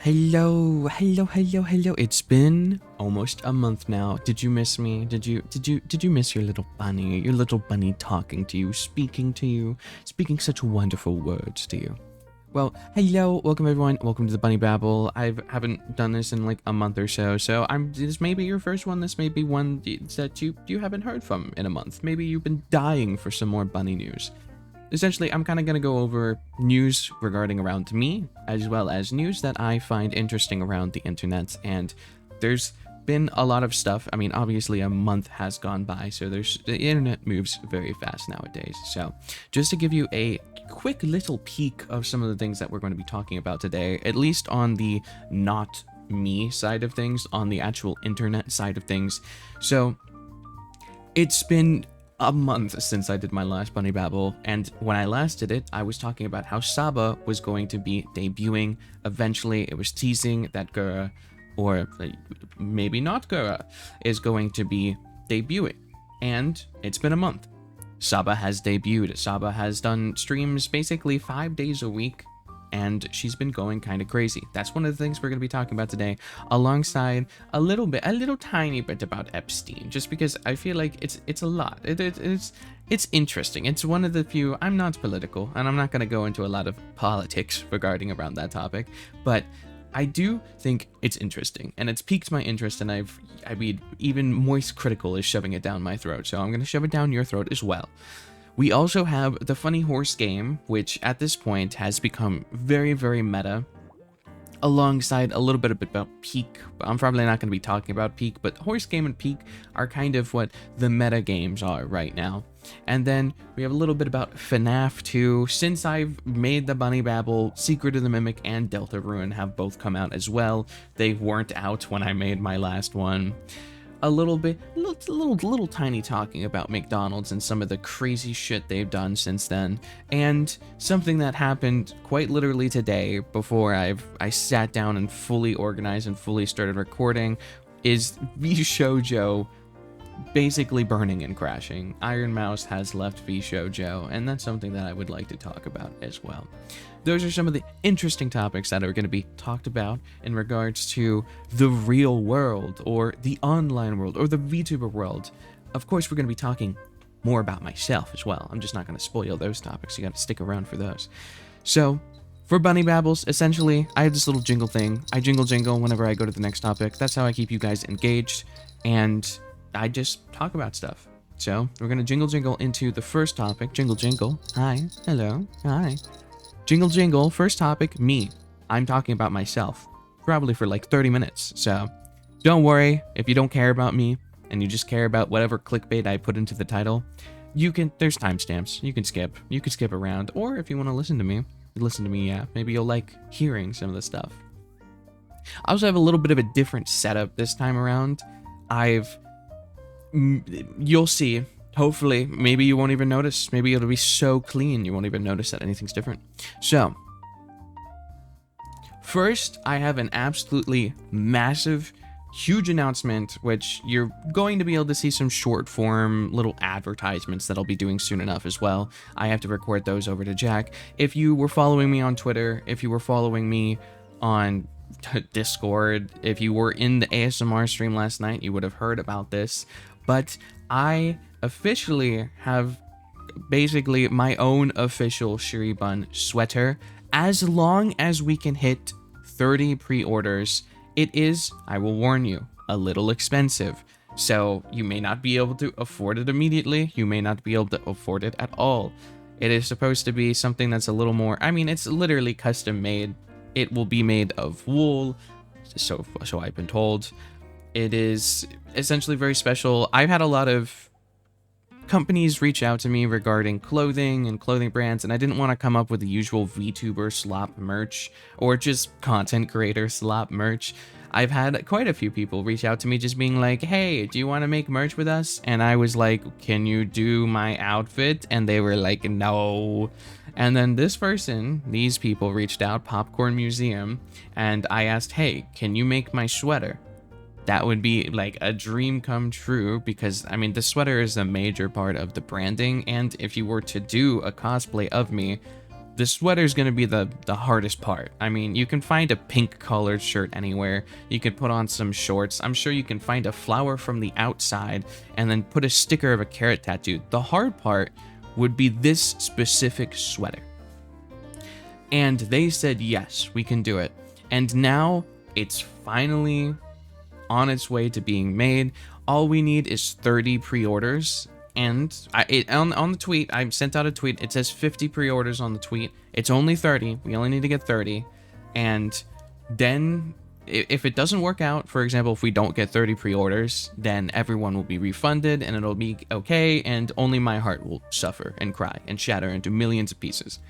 Hello. It's been almost a month now. Did you miss me? Did you miss your little bunny talking to you, speaking such wonderful words to you? Well, hello, welcome everyone. Welcome to the Bunny Babble. I haven't done this in like a month or so, this may be your first one. This may be one that you haven't heard from in a month. Maybe you've been dying for some more bunny news. Essentially, I'm kind of going to go over news regarding around me, as well as news that I find interesting around the internet. And there's been a lot of stuff. I mean, obviously a month has gone by, so the internet moves very fast nowadays. So just to give you a quick little peek of some of the things that we're going to be talking about today, at least on the not me side of things, on the actual internet side of things. So it's been a month since I did my last Bunny Babble, and when I last did it, I was talking about how Saba was going to be debuting. Eventually, it was teasing that Gura, or maybe not Gura, is going to be debuting. And it's been a month. Saba has debuted. Saba has done streams basically 5 days a week, and she's been going kind of crazy. That's one of the things we're going to be talking about today, alongside a little tiny bit about Epstein, just because I feel like it's a lot. It's interesting. It's one of the few. I'm not political, and I'm not going to go into a lot of politics regarding around that topic, but I do think it's interesting, and it's piqued my interest, and I mean, even Moist Critical is shoving it down my throat, so I'm going to shove it down your throat as well. We also have the Funny Horse game, which at this point has become very, very meta, alongside a little bit about Peak. I'm probably not going to be talking about Peak, but Horse Game and Peak are kind of what the meta games are right now. And then we have a little bit about Fnaf 2. Since I've made the Bunny Babble, Secret of the Mimic and Delta Ruin have both come out as well. They weren't out when I made my last one. A little tiny talking about McDonald's and some of the crazy shit they've done since then, and something that happened quite literally today before I sat down and fully organized and fully started recording is Vshojo basically burning and crashing. Iron Mouse has left Vshojo, and that's something that I would like to talk about as well. Those are some of the interesting topics that are going to be talked about in regards to the real world, or the online world, or the VTuber world. Of course, we're going to be talking more about myself as well. I'm just not going to spoil those topics. You got to stick around for those. So, for Bunny Babbles, essentially, I have this little jingle thing. I jingle whenever I go to the next topic. That's how I keep you guys engaged, and I just talk about stuff. So, we're going to jingle into the first topic. Jingle. Hi. Hello. Hi. Jingle, first topic, me. I'm talking about myself, probably for like 30 minutes, so don't worry if you don't care about me, and you just care about whatever clickbait I put into the title. There's timestamps, you can skip around, or if you want to listen to me, yeah, maybe you'll like hearing some of the stuff. I also have a little bit of a different setup this time around. You'll see. Hopefully, maybe you won't even notice. Maybe it'll be so clean you won't even notice that anything's different. So, first, I have an absolutely massive, huge announcement, which you're going to be able to see some short form little advertisements that I'll be doing soon enough as well. I have to record those over to Jack. If you were following me on Twitter, if you were following me on Discord, if you were in the ASMR stream last night, you would have heard about this. But I officially have basically my own official Shirybun sweater. As long as we can hit 30 pre-orders, it is, I will warn you, a little expensive. So you may not be able to afford it immediately. You may not be able to afford it at all. It is supposed to be something that's a little more, I mean, it's literally custom made. It will be made of wool, so I've been told. It is essentially very special. I've had a lot of companies reach out to me regarding clothing and clothing brands, and I didn't want to come up with the usual VTuber slop merch or just content creator slop merch. I've had quite a few people reach out to me just being like, hey, do you want to make merch with us? And I was like, can you do my outfit? And they were like, no. And then these people reached out, Popcorn Museum, and I asked, hey, can you make my sweater? That would be like a dream come true, because I mean, the sweater is a major part of the branding, and if you were to do a cosplay of me, The sweater is going to be the hardest part. I mean, you can find a pink colored shirt anywhere. You can put on some shorts. I'm sure you can find a flower from the outside and then put a sticker of a carrot tattoo. The hard part would be this specific sweater. And they said, yes, we can do it. And now it's finally on its way to being made. All we need is 30 pre-orders. And on the tweet, I sent out a tweet. It says 50 pre-orders on the tweet. It's only 30. We only need to get 30. And then if it doesn't work out, for example, if we don't get 30 pre-orders, then everyone will be refunded and it'll be okay. And only my heart will suffer and cry and shatter into millions of pieces.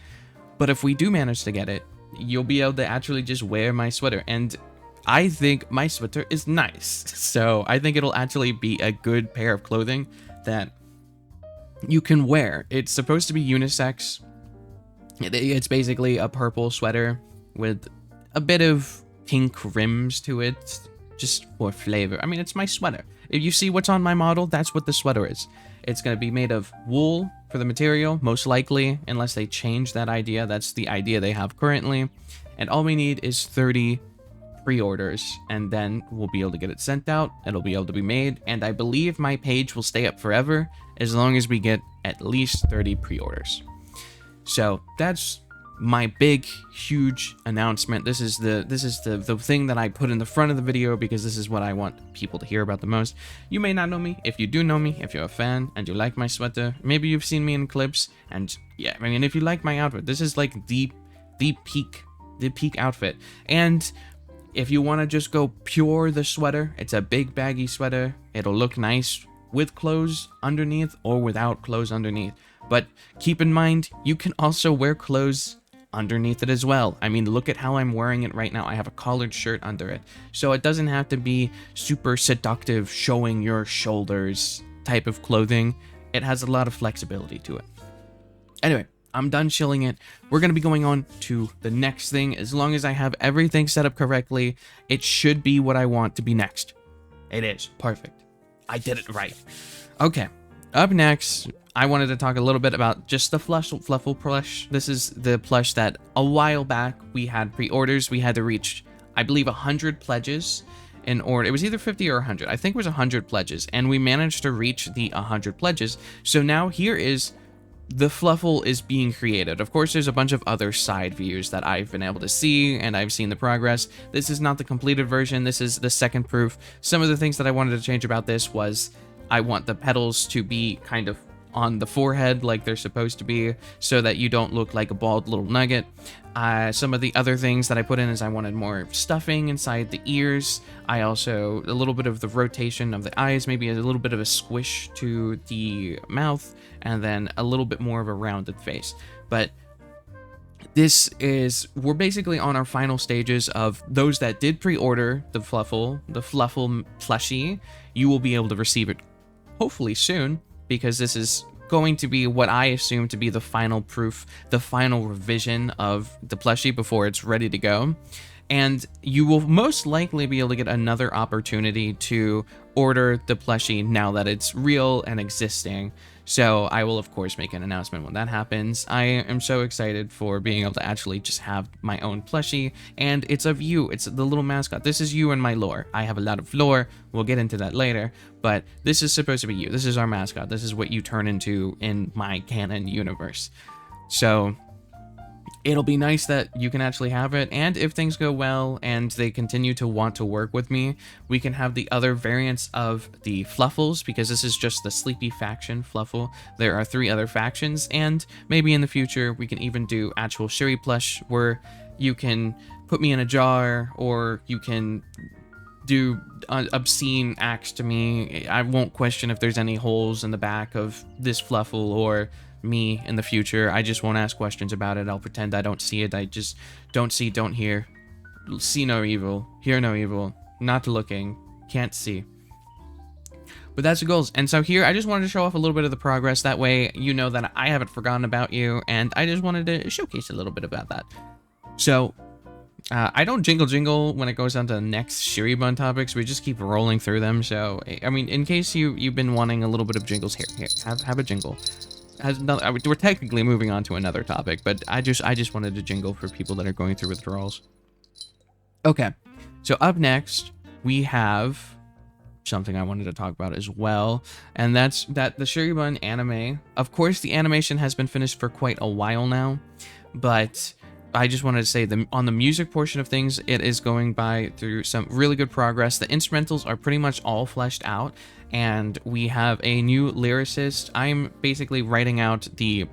But if we do manage to get it, you'll be able to actually just wear my sweater. And I think my sweater is nice. So I think it'll actually be a good pair of clothing that you can wear. It's supposed to be unisex. It's basically a purple sweater with a bit of pink rims to it, just for flavor. I mean, it's my sweater. If you see what's on my model, that's what the sweater is. It's going to be made of wool for the material, most likely, unless they change that idea. That's the idea they have currently. And all we need is 30 pre-orders, and then we'll be able to get it sent out. It'll be able to be made, and I believe my page will stay up forever as long as we get at least 30 pre-orders. So that's my big, huge announcement. This is the thing that I put in the front of the video because this is what I want people to hear about the most. You may not know me. If you do know me, if you're a fan and you like my sweater, maybe you've seen me in clips, and yeah, I mean, if you like my outfit, this is like the peak outfit. And if you want to just go pure the sweater, it's a big baggy sweater. It'll look nice with clothes underneath or without clothes underneath. But keep in mind, you can also wear clothes underneath it as well. I mean, look at how I'm wearing it right now. I have a collared shirt under it. So it doesn't have to be super seductive, showing your shoulders type of clothing. It has a lot of flexibility to it. Anyway, I'm done chilling it. We're going to be going on to the next thing. As long as I have everything set up correctly, it should be what I want to be next. It is. Perfect. I did it right. Okay. Up next, I wanted to talk a little bit about just the Fluffle plush. This is the plush that a while back we had pre-orders. We had to reach, I believe, 100 pledges in order. It was either 50 or 100. I think it was 100 pledges. And we managed to reach the 100 pledges. So now here is the Fluffle is being created. Of course, there's a bunch of other side views that I've been able to see, and I've seen the progress. This is not the completed version. This is the second proof. Some of the things that I wanted to change about this was I want the petals to be kind of on the forehead like they're supposed to be, so that you don't look like a bald little nugget. Some of the other things that I put in is I wanted more stuffing inside the ears. I also, a little bit of the rotation of the eyes, maybe a little bit of a squish to the mouth, and then a little bit more of a rounded face. But this is, we're basically on our final stages of those that did pre-order the Fluffle plushie. You will be able to receive it hopefully soon, because this is going to be what I assume to be the final proof, the final revision of the plushie before it's ready to go. And you will most likely be able to get another opportunity to order the plushie now that it's real and existing. So I will, of course, make an announcement when that happens. I am so excited for being able to actually just have my own plushie, and it's of you. It's the little mascot. This is you and my lore. I have a lot of lore. We'll get into that later, but this is supposed to be you. This is our mascot. This is what you turn into in my canon universe. So it'll be nice that you can actually have it, and if things go well and they continue to want to work with me, we can have the other variants of the Fluffles, because this is just the Sleepy faction Fluffle. There are 3 other factions, and maybe in the future we can even do actual Shiri plush, where you can put me in a jar, or you can do obscene acts to me. I won't question if there's any holes in the back of this Fluffle or me in the future. I just won't ask questions about it. I'll pretend I don't see it. I just don't see, don't hear. See no evil, hear no evil, not looking, can't see. But that's the goals. And so here, I just wanted to show off a little bit of the progress. That way, you know that I haven't forgotten about you, and I just wanted to showcase a little bit about that. So I don't jingle when it goes down to the next Shirybun topics. We just keep rolling through them. So, I mean, in case you've been wanting a little bit of jingles, here, have a jingle. has no, we're technically moving on to another topic, but I just wanted to jingle for people that are going through withdrawals. Okay, so up next we have something I wanted to talk about as well, and that's that the Shirybun anime. Of course, the animation has been finished for quite a while now, but I just wanted to say on the music portion of things, it is going by through some really good progress. The instrumentals are pretty much all fleshed out, and we have a new lyricist. I'm basically writing out the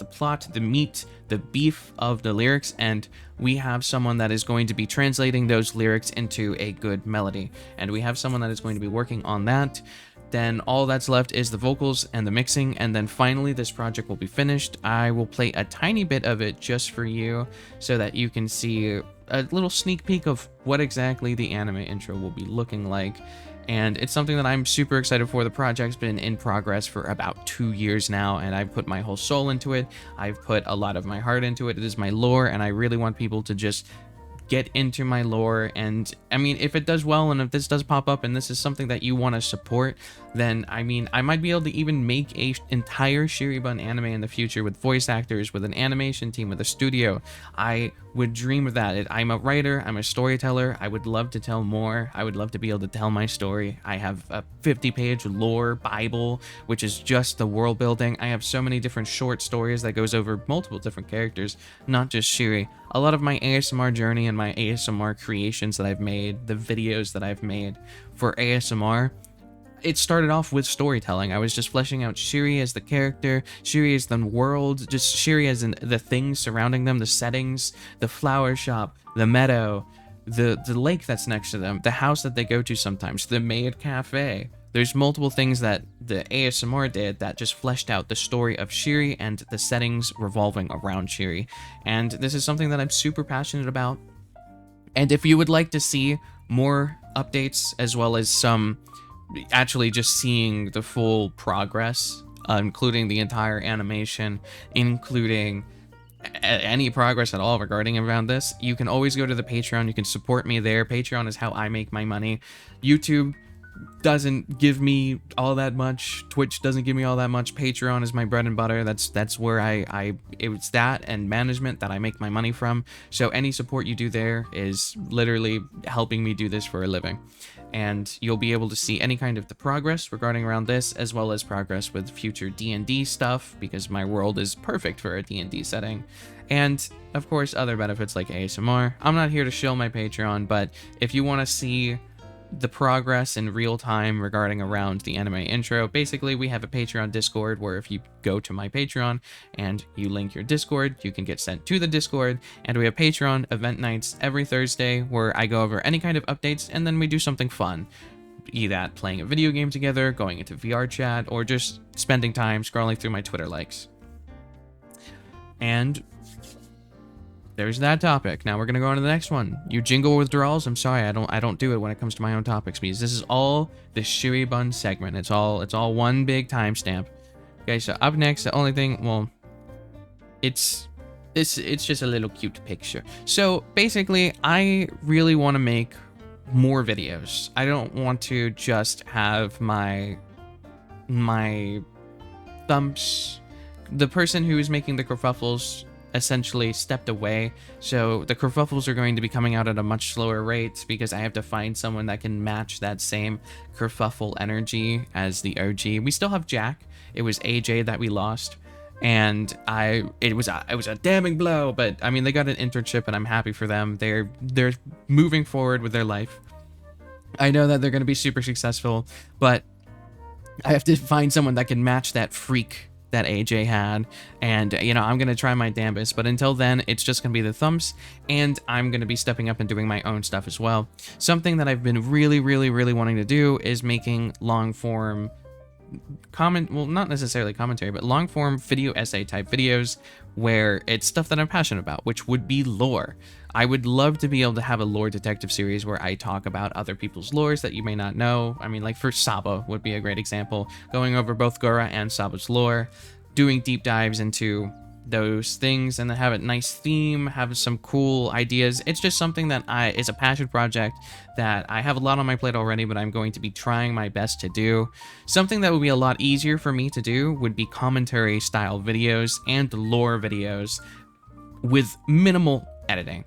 plot, the meat, the beef of the lyrics, and we have someone that is going to be translating those lyrics into a good melody, and we have someone that is going to be working on that. Then all that's left is the vocals and the mixing, and then finally this project will be finished. I will play a tiny bit of it just for you so that you can see a little sneak peek of what exactly the anime intro will be looking like. And it's something that I'm super excited for. The project's been in progress for about 2 years now, and I've put my whole soul into it. I've put a lot of my heart into it. It is my lore, and I really want people to just get into my lore. And I mean, if it does well and if this does pop up and this is something that you want to support, then I mean, I might be able to even make a entire Shirybun anime in the future with voice actors, with an animation team, with a studio. I would dream of that. I'm a writer, I'm a storyteller. I would love to tell more. I would love to be able to tell my story. I have a 50-page lore bible, which is just the world building. I have so many different short stories that goes over multiple different characters, not just Shiri. A lot of my ASMR journey and my ASMR creations that I've made, the videos that I've made for ASMR, it started off with storytelling. I was just fleshing out Shiri as the character, Shiri as the world, just Shiri as in the things surrounding them, the settings, the flower shop, the meadow, the lake that's next to them, the house that they go to sometimes, the maid cafe. There's multiple things that the ASMR did that just fleshed out the story of Shiri and the settings revolving around Shiri. And this is something that I'm super passionate about. And if you would like to see more updates as well as some actually just seeing the full progress, including the entire animation, including any progress at all regarding around this, you can always go to the Patreon. You can support me there. Patreon is how I make my money. YouTube doesn't give me all that much. Twitch doesn't give me all that much. Patreon is my bread and butter. That's where it's that and management that I make my money from. So any support you do there is literally helping me do this for a living. And you'll be able to see any kind of the progress regarding around this, as well as progress with future D&D stuff, because my world is perfect for a D&D setting. And of course, other benefits like ASMR. I'm not here to shill my Patreon, but if you want to see the progress in real time regarding around the anime intro, basically we have a Patreon Discord where if you go to my Patreon and you link your Discord, you can get sent to the Discord. And we have Patreon event nights every Thursday where I go over any kind of updates, and then we do something fun, be that playing a video game together, going into VR chat, or just spending time scrolling through my Twitter likes. And there's that topic. Now we're gonna go on to the next one. You jingle withdrawals. I'm sorry, I don't do it when it comes to my own topics, because this is all the Shirybun segment. It's all one big timestamp. Okay, so up next, the only thing, well, it's just a little cute picture. So basically, I really want to make more videos. I don't want to just have my thumps. The person who is making the kerfuffles essentially stepped away, so the kerfuffles are going to be coming out at a much slower rate because I have to find someone that can match that same kerfuffle energy as the OG. We still have Jack. It was AJ that we lost, and it was a damning blow, but I mean, they got an internship and I'm happy for them. They're moving forward with their life. I know that they're going to be super successful, but I have to find someone that can match that freak that AJ had, and you know, I'm gonna try my damnedest, but until then it's just gonna be the thumps, and I'm gonna be stepping up and doing my own stuff as well. Something that I've been really wanting to do is making long form well, not necessarily commentary, but long form video essay type videos where it's stuff that I'm passionate about, which would be lore. I would love to be able to have a lore detective series where I talk about other people's lores that you may not know. I mean, like for Saba would be a great example, going over both Gora and Saba's lore, doing deep dives into those things and then have a nice theme, have some cool ideas. It's just something that is a passion project that I have a lot on my plate already, but I'm going to be trying my best to do. Something that would be a lot easier for me to do would be commentary style videos and lore videos with minimal editing.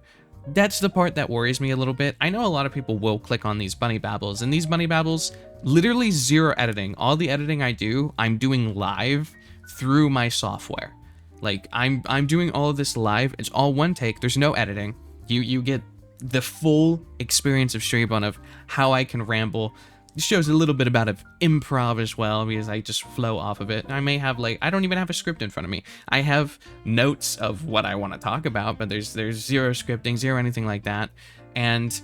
That's the part that worries me a little bit. I know a lot of people will click on these bunny babbles, and these bunny babbles, literally zero editing. All the editing I do, I'm doing live through my software. Like, I'm doing all of this live. It's all one take. There's no editing. You get the full experience of Shirybun, of how I can ramble. It shows a little bit about improv as well, because I just flow off of it. I may have, like, I don't even have a script in front of me. I have notes of what I want to talk about, but there's zero scripting, zero anything like that. And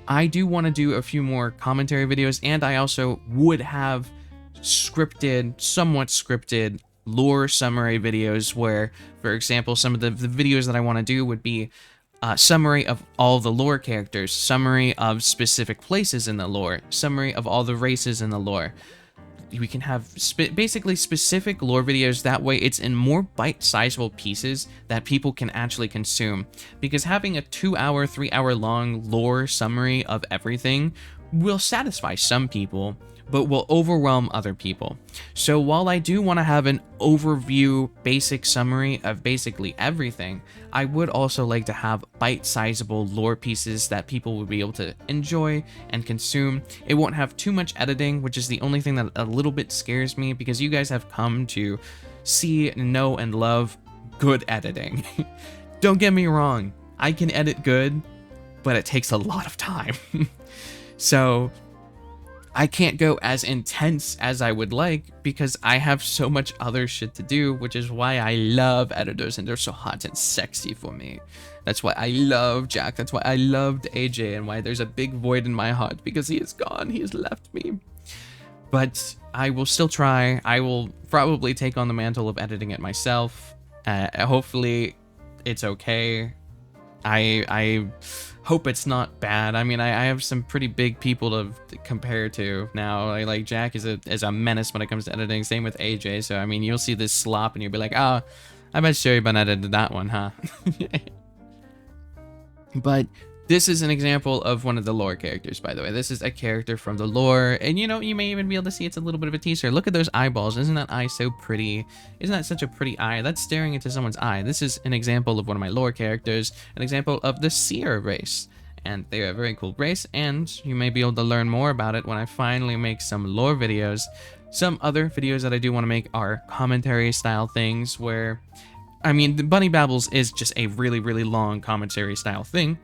I do want to do a few more commentary videos, and I also would have scripted, somewhat scripted lore summary videos where, for example, some of the videos that I want to do would be summary of all the lore characters, summary of specific places in the lore, summary of all the races in the lore. We can have basically specific lore videos. That way it's in more bite-sizable pieces that people can actually consume. Because having a 2-hour, 3-hour long lore summary of everything will satisfy some people, but will overwhelm other people. So while I do want to have an overview, basic summary of basically everything, I would also like to have bite-sizable lore pieces that people would be able to enjoy and consume. It won't have too much editing, which is the only thing that a little bit scares me, because you guys have come to see, know, and love good editing. Don't get me wrong, I can edit good, but it takes a lot of time. So I can't go as intense as I would like because I have so much other shit to do, which is why I love editors and they're so hot and sexy for me. That's why I love Jack. That's why I loved AJ, and why there's a big void in my heart, because he is gone. He has left me. But I will still try. I will probably take on the mantle of editing it myself. Hopefully it's okay. I hope it's not bad. I mean, I have some pretty big people to compare to now. Like Jack is a menace when it comes to editing. Same with AJ. So I mean, you'll see this slop and you'll be like, oh, I bet Shirybun edited that one, huh? But this is an example of one of the lore characters, by the way. This is a character from the lore, and you know, you may even be able to see it's a little bit of a teaser. Look at those eyeballs. Isn't that eye so pretty? Isn't that such a pretty eye? That's staring into someone's eye. This is an example of one of my lore characters, an example of the Seer race. And they are a very cool race, and you may be able to learn more about it when I finally make some lore videos. Some other videos that I do want to make are commentary style things where, I mean, the Bunny Babbles is just a really, really long commentary style thing.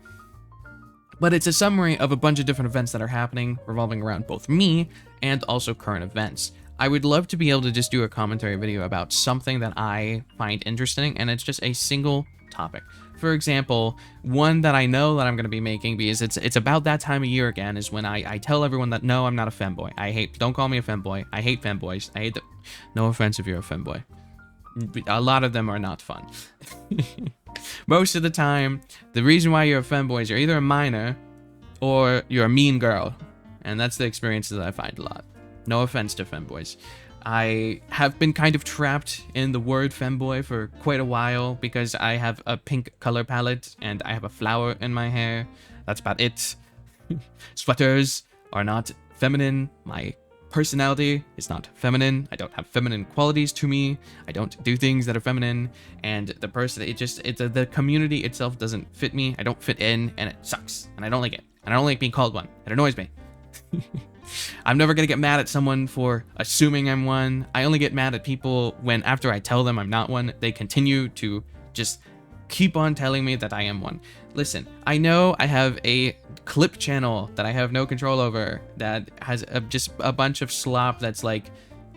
But it's a summary of a bunch of different events that are happening, revolving around both me and also current events. I would love to be able to just do a commentary video about something that I find interesting, and it's just a single topic. For example, one that I know that I'm going to be making, because it's about that time of year again, is when I tell everyone that, no, I'm not a femboy. Don't call me a femboy. I hate femboys. No offense if you're a femboy. A lot of them are not fun. Most of the time, the reason why you're a femboy is you're either a minor or you're a mean girl. And that's the experiences that I find a lot. No offense to femboys. I have been kind of trapped in the word femboy for quite a while because I have a pink color palette and I have a flower in my hair. That's about it. Sweaters are not feminine. My personality is not feminine. I don't have feminine qualities to me. I don't do things that are feminine, and the community itself doesn't fit me. I don't fit in, and it sucks, and I don't like it, and I don't like being called one. It annoys me. I'm never gonna get mad at someone for assuming I'm one. I only get mad at people when, after I tell them I'm not one, they continue to just keep on telling me that I am one. Listen, I know I have a clip channel that I have no control over that has just a bunch of slop that's like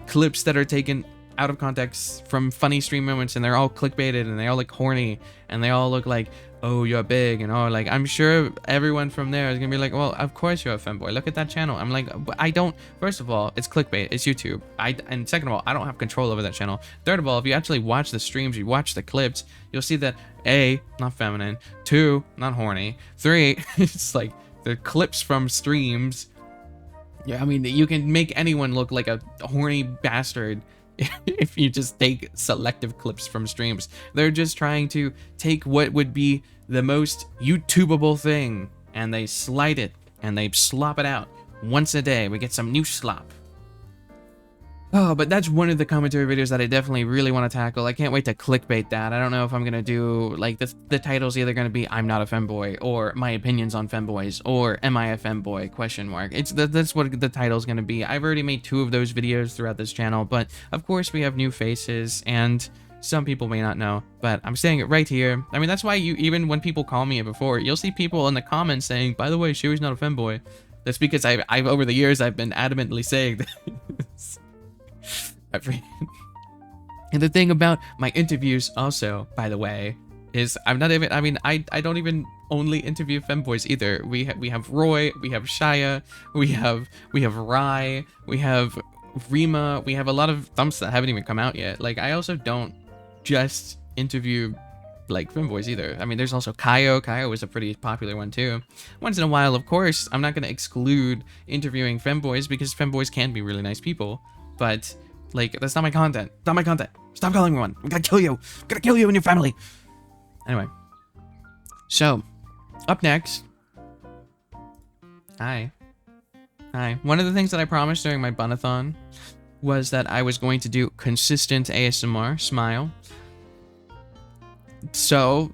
clips that are taken out of context from funny stream moments, and they're all clickbaited and they all look horny and they all look like, oh, you're big, and oh, like, I'm sure everyone from there is gonna be like, well, of course you're a femboy, look at that channel. I'm like, I don't, first of all, it's clickbait, it's YouTube. And second of all, I don't have control over that channel. Third of all, if you actually watch the streams, you watch the clips, you'll see that A, not feminine, 2, not horny, 3, it's like the clips from streams. Yeah, I mean, you can make anyone look like a horny bastard if you just take selective clips from streams. They're just trying to take what would be the most YouTubeable thing, and they slide it, and they slop it out. Once a day, we get some new slop. Oh, but that's one of the commentary videos that I definitely really want to tackle. I can't wait to clickbait that. I don't know if I'm going to do, like, the title's either going to be I'm not a femboy, or my opinions on femboys, or am I a femboy, question mark. That's what the title's going to be. I've already made 2 of those videos throughout this channel, but of course we have new faces, and some people may not know, but I'm saying it right here. I mean, that's why even when people call me it before, you'll see people in the comments saying, by the way, Shiry's not a femboy. That's because I've over the years, I've been adamantly saying this. And the thing about my interviews also, by the way, is I'm not even, I mean, I don't even only interview femboys either. We have Roy, we have Shia, we have Rai, we have Rima, we have a lot of thumps that haven't even come out yet. Like, I also don't just interview like femboys either. I mean, there's also Kaio. Kaio is a pretty popular one too. Once in a while, of course, I'm not going to exclude interviewing femboys because femboys can be really nice people, but like, that's not my content. It's not my content. Stop calling me one. I'm gonna kill you. I'm gonna kill you and your family. Anyway. So, up next. Hi. One of the things that I promised during my bunathon was that I was going to do consistent ASMR, smile. So,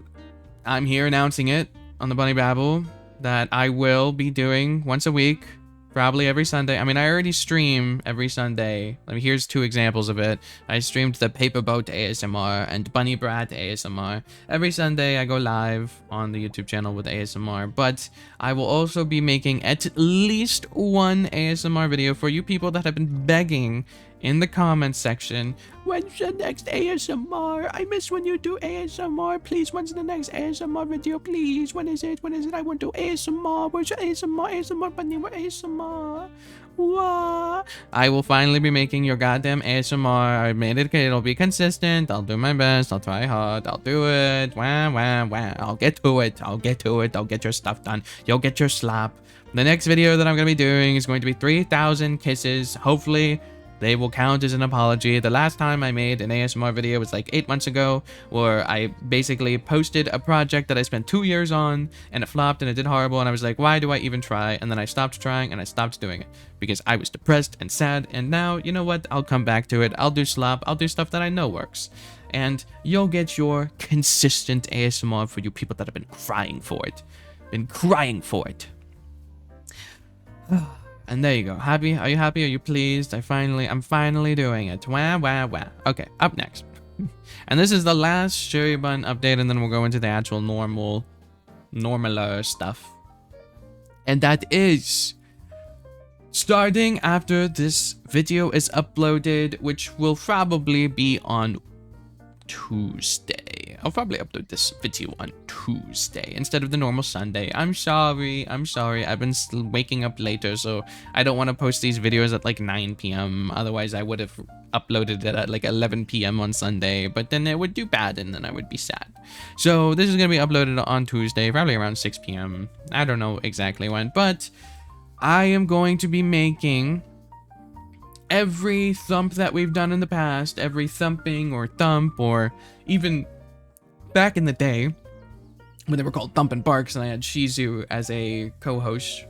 I'm here announcing it on the Bunny Babble that I will be doing once a week. Probably every Sunday. I mean, I already stream every Sunday. I mean, here's 2 examples of it. I streamed the Paper Boat ASMR and Bunny Brat ASMR. Every Sunday, I go live on the YouTube channel with ASMR. But I will also be making at least 1 ASMR video for you people that have been begging in the comments section. When's the next ASMR? I miss when you do ASMR. Please, when's the next ASMR video? Please, when is it? When is it? I want to do ASMR. Where's your ASMR? ASMR, Bunny, where ASMR? What? I will finally be making your goddamn ASMR. I made it. It'll be consistent. I'll do my best. I'll try hard. I'll do it. Wah, wah, wah. I'll get to it. I'll get to it. I'll get your stuff done. You'll get your slap. The next video that I'm going to be doing is going to be 3,000 kisses. Hopefully, they will count as an apology. The last time I made an ASMR video was like 8 months ago, where I basically posted a project that I spent 2 years on, and it flopped and it did horrible, and I was like, why do I even try? And then I stopped trying and I stopped doing it because I was depressed and sad, and now, you know what? I'll come back to it. I'll do slop. I'll do stuff that I know works. And you'll get your consistent ASMR for you people that have been crying for it. Been crying for it. And there you go. Happy? Are you happy? Are you pleased? I'm finally doing it. Wah, wah, wah. Okay, up next. And this is the last Shirybun update, and then we'll go into the actual normaler stuff. And that is starting after this video is uploaded, which will probably be on Tuesday. I'll probably upload this video on Tuesday instead of the normal Sunday. I'm sorry. I've been waking up later, so I don't want to post these videos at like 9 p.m. Otherwise, I would have uploaded it at like 11 p.m. on Sunday, but then it would do bad and then I would be sad. So this is going to be uploaded on Tuesday, probably around 6 p.m. I don't know exactly when, but I am going to be making every thump that we've done in the past, every thumping or thump, or even back in the day when they were called Thump and Barks and I had Shizu as a co-host.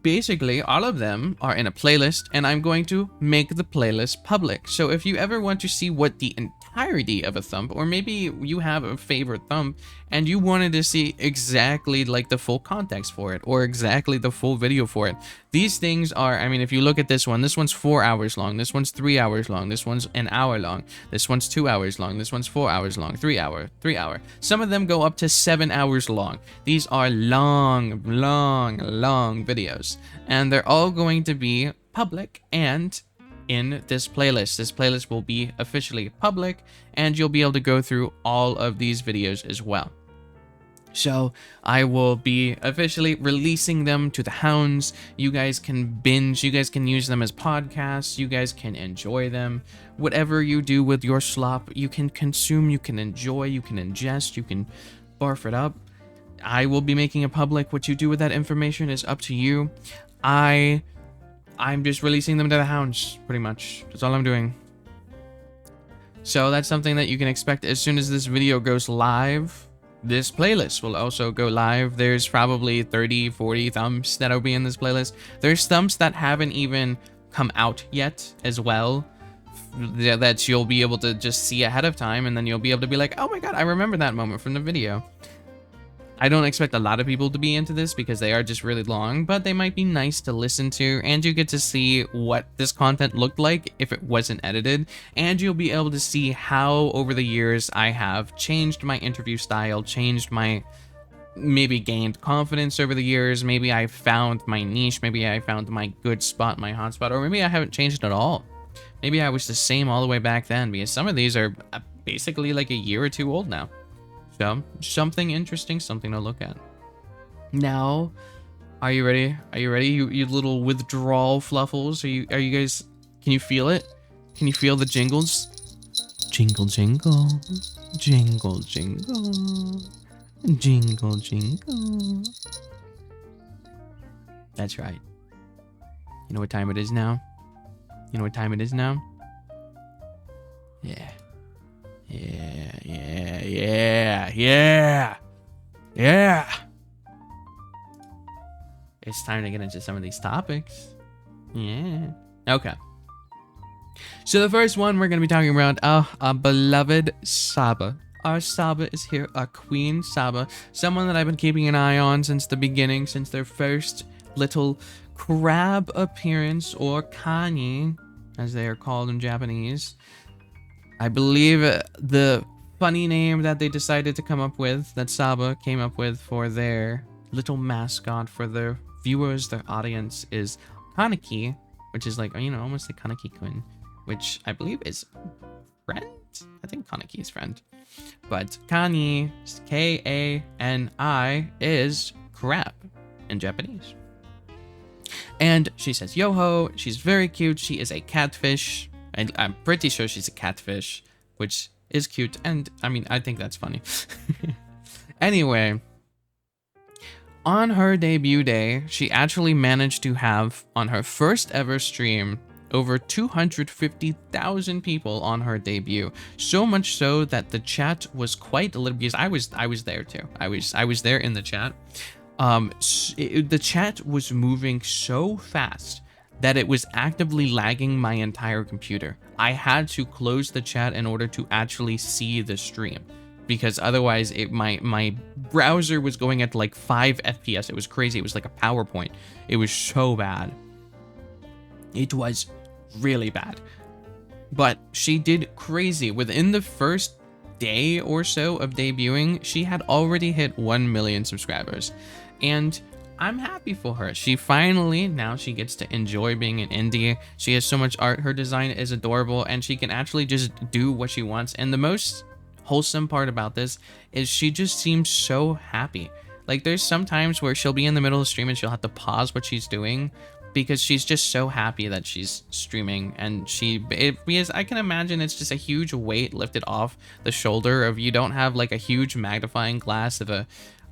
Basically, all of them are in a playlist, and I'm going to make the playlist public. So if you ever want to see what the entirety of a thump, or maybe you have a favorite thump and you wanted to see exactly like the full context for it, or exactly the full video for it, these things are, I mean, if you look at this one's 4 hours long, this one's 3 hours long, this one's an hour long, this one's 2 hours long, this one's 4 hours long, 3 hour. Some of them go up to 7 hours long. These are long videos, and they're all going to be public and in this playlist. This playlist will be officially public, and you'll be able to go through all of these videos as well. So I will be officially releasing them to the hounds. You guys can binge, you guys can use them as podcasts, you guys can enjoy them. Whatever you do with your slop, you can consume, you can enjoy, you can ingest, you can barf it up. I will be making it public. What you do with that information is up to you. I I'm just releasing them to the hounds, pretty much. That's all I'm doing. So that's something that you can expect as soon as this video goes live. This playlist will also go live. There's probably 30, 40 thumps that'll be in this playlist. There's thumps that haven't even come out yet as well, that you'll be able to just see ahead of time, and then you'll be able to be like, oh my god, I remember that moment from the video. I don't expect a lot of people to be into this because they are just really long, but they might be nice to listen to, and you get to see what this content looked like if it wasn't edited, and you'll be able to see how over the years I have changed my interview style, maybe gained confidence over the years, maybe I found my niche, maybe I found my good spot, my hot spot, or maybe I haven't changed at all. Maybe I was the same all the way back then, because some of these are basically like a year or two old now. So, something interesting, something to look at. Now, are you ready? Are you ready, you little withdrawal fluffles? Are you guys, can you feel it? Can you feel the jingles? Jingle, jingle, jingle, jingle, jingle, jingle. That's right. You know what time it is now? You know what time it is now? Yeah. Yeah. It's time to get into some of these topics. Yeah. Okay. So the first one we're going to be talking about, our beloved Saba. Our Saba is here, our queen Saba. Someone that I've been keeping an eye on since the beginning, since their first little crab appearance, or kani, as they are called in Japanese. I believe the funny name that they decided to come up with, that Saba came up with for their little mascot, for their viewers, their audience, is Kaneki, which is like, you know, almost like Kaneki-kun, which I believe is friend? I think Kaneki is friend. But Kani, K-A-N-I, is crab in Japanese. And she says yo-ho, she's very cute, she is a catfish. I'm pretty sure she's a catfish, which is cute, and I mean, I think that's funny. Anyway, on her debut day, she actually managed to have, on her first ever stream, over 250,000 people on her debut. So much so that the chat was quite a little, because I was there too. I was there in the chat. The chat was moving so fast that it was actively lagging my entire computer. I had to close the chat in order to actually see the stream, because otherwise my browser was going at like 5 FPS. It was crazy. It was like a PowerPoint. It was so bad. It was really bad. But she did crazy. Within the first day or so of debuting, she had already hit 1 million subscribers. And I'm happy for her. She finally, now she gets to enjoy being an indie. She has so much art. Her design is adorable, and she can actually just do what she wants. And the most wholesome part about this is she just seems so happy. Like, there's some times where she'll be in the middle of stream and she'll have to pause what she's doing because she's just so happy that she's streaming. And because I can imagine it's just a huge weight lifted off the shoulder of, you don't have like a huge magnifying glass of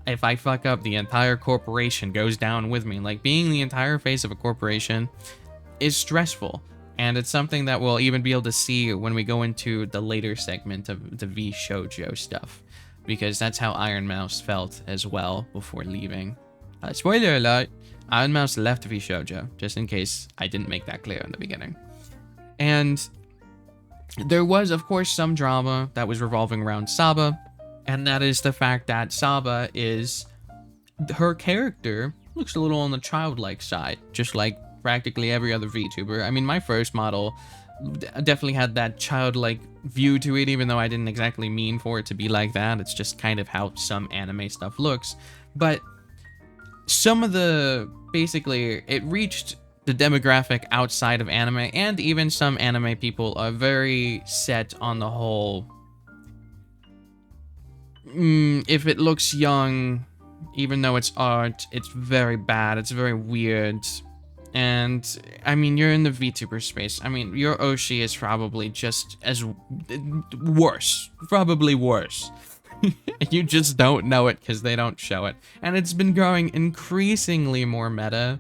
if I fuck up, the entire corporation goes down with me. Like, being the entire face of a corporation is stressful. And it's something that we'll even be able to see when we go into the later segment of the Vshojo stuff. Because that's how Iron Mouse felt as well before leaving. Spoiler alert, Iron Mouse left Vshojo, just in case I didn't make that clear in the beginning. And there was, of course, some drama that was revolving around Saba. And that is the fact that Saba her character looks a little on the childlike side, just like practically every other VTuber. I mean, my first model definitely had that childlike view to it, even though I didn't exactly mean for it to be like that. It's just kind of how some anime stuff looks. But some of basically, it reached the demographic outside of anime, and even some anime people are very set on the whole, if it looks young, even though it's art, it's very bad, it's very weird. And I mean, you're in the VTuber space. I mean, your Oshi is probably just as worse, probably worse. You just don't know it because they don't show it. And it's been growing increasingly more meta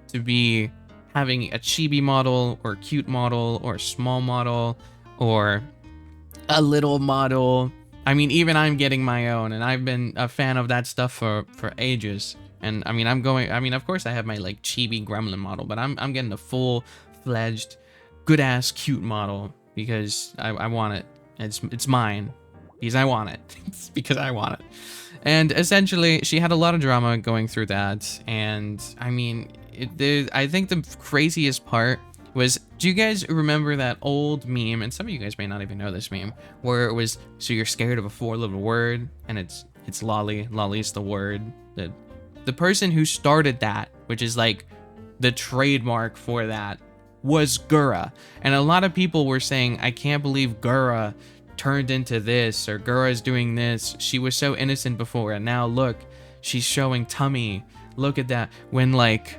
to be having a chibi model or cute model or small model or a little model. I mean, even I'm getting my own, and I've been a fan of that stuff for ages. And I mean, of course I have my like chibi gremlin model, but I'm getting a full-fledged, good-ass cute model because I want it. It's mine because I want it. It's because I want it. And essentially, she had a lot of drama going through that. And I mean, I think the craziest part was, do you guys remember that old meme? And some of you guys may not even know this meme, where it was, so you're scared of a four-letter word, and it's lolly. Lolly's the word. The person who started that, which is like the trademark for that, was Gura. And a lot of people were saying, I can't believe Gura turned into this, or Gura's doing this. She was so innocent before, and now look, she's showing tummy. Look at that. When like,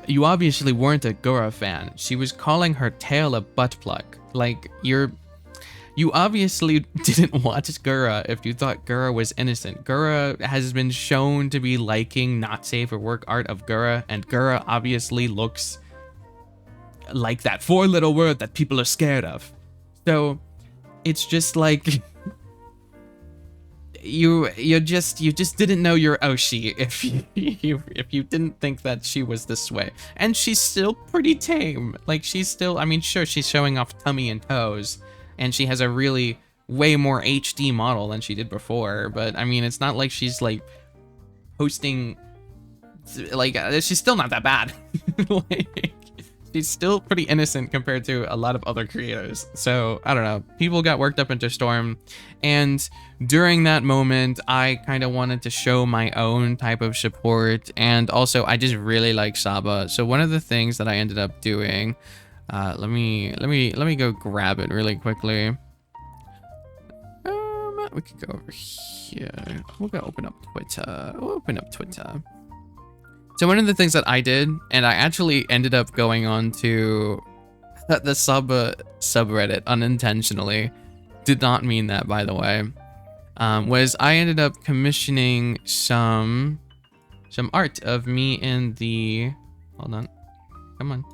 you obviously weren't a Gura fan. She was calling her tail a butt plug. Like, you obviously didn't watch Gura if you thought Gura was innocent. Gura has been shown to be liking not safe for work art of Gura, and Gura obviously looks like that four-letter word that people are scared of. So it's just like you just didn't know your Oshi if you didn't think that she was this way. And she's still pretty tame. Like, she's still, I mean, sure, she's showing off tummy and toes, and she has a really way more HD model than she did before, but I mean, it's not like she's like posting, like, she's still not that bad. Like, she's still pretty innocent compared to a lot of other creators. So I don't know, people got worked up into storm, and during that moment I kind of wanted to show my own type of support, and also I just really like Saba. So one of the things that I ended up doing, let me go grab it really quickly. We could go over here. We'll go open up Twitter. We'll open up Twitter. So one of the things that I did, and I actually ended up going on to the Saba subreddit unintentionally, did not mean that, by the way, was I ended up commissioning some art of me in the, hold on, come on.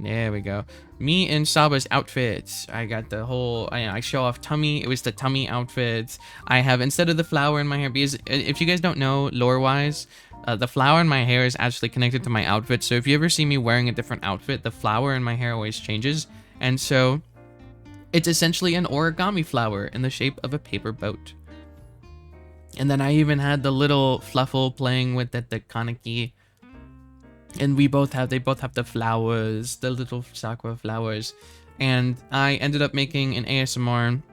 There we go. Me in Saba's outfit. I got the whole, I show off tummy. It was the tummy outfit. I have, instead of the flower in my hair, because if you guys don't know lore-wise, the flower in my hair is actually connected to my outfit. So if you ever see me wearing a different outfit, the flower in my hair always changes. And so it's essentially an origami flower in the shape of a paper boat. And then I even had the little Fluffle playing with the Kaneki. And they both have the flowers, the little sakura flowers. And I ended up making an ASMR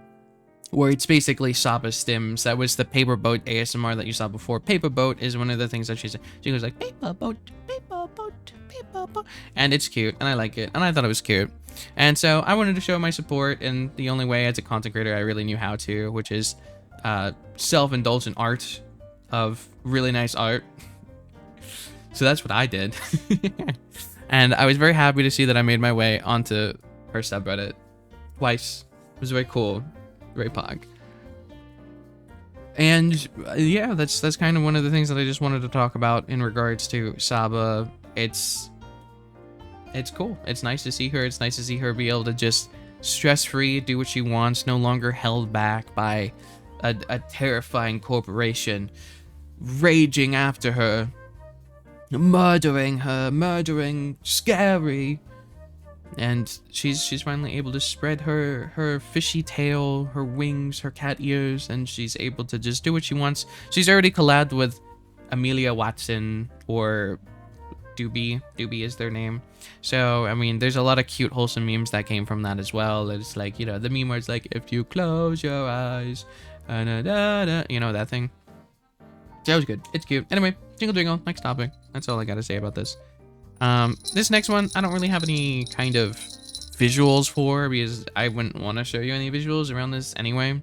where it's basically Saba stims. That was the paper boat ASMR that you saw before. Paper boat is one of the things that she said. She goes like, paper boat, paper boat, paper boat. And it's cute, and I like it, and I thought it was cute. And so I wanted to show my support in the only way as a content creator I really knew how to, which is self-indulgent art of really nice art. So that's what I did. And I was very happy to see that I made my way onto her subreddit twice. It was very cool. Very pog. And yeah, that's kind of one of the things that I just wanted to talk about in regards to Saba. It's cool. It's nice to see her. It's nice to see her be able to just stress-free, do what she wants, no longer held back by a terrifying corporation raging after her, murdering, scary. And she's finally able to spread her fishy tail, her wings, her cat ears, and she's able to just do what she wants. She's already collabed with Amelia Watson, or Doobie is their name. So I mean, there's a lot of cute wholesome memes that came from that as well. It's like, you know, the meme where it's like, if you close your eyes, you know, that thing. So that was good. It's cute. Anyway, jingle jingle, next topic. That's all I gotta say about this. This next one, I don't really have any kind of visuals for, because I wouldn't want to show you any visuals around this anyway.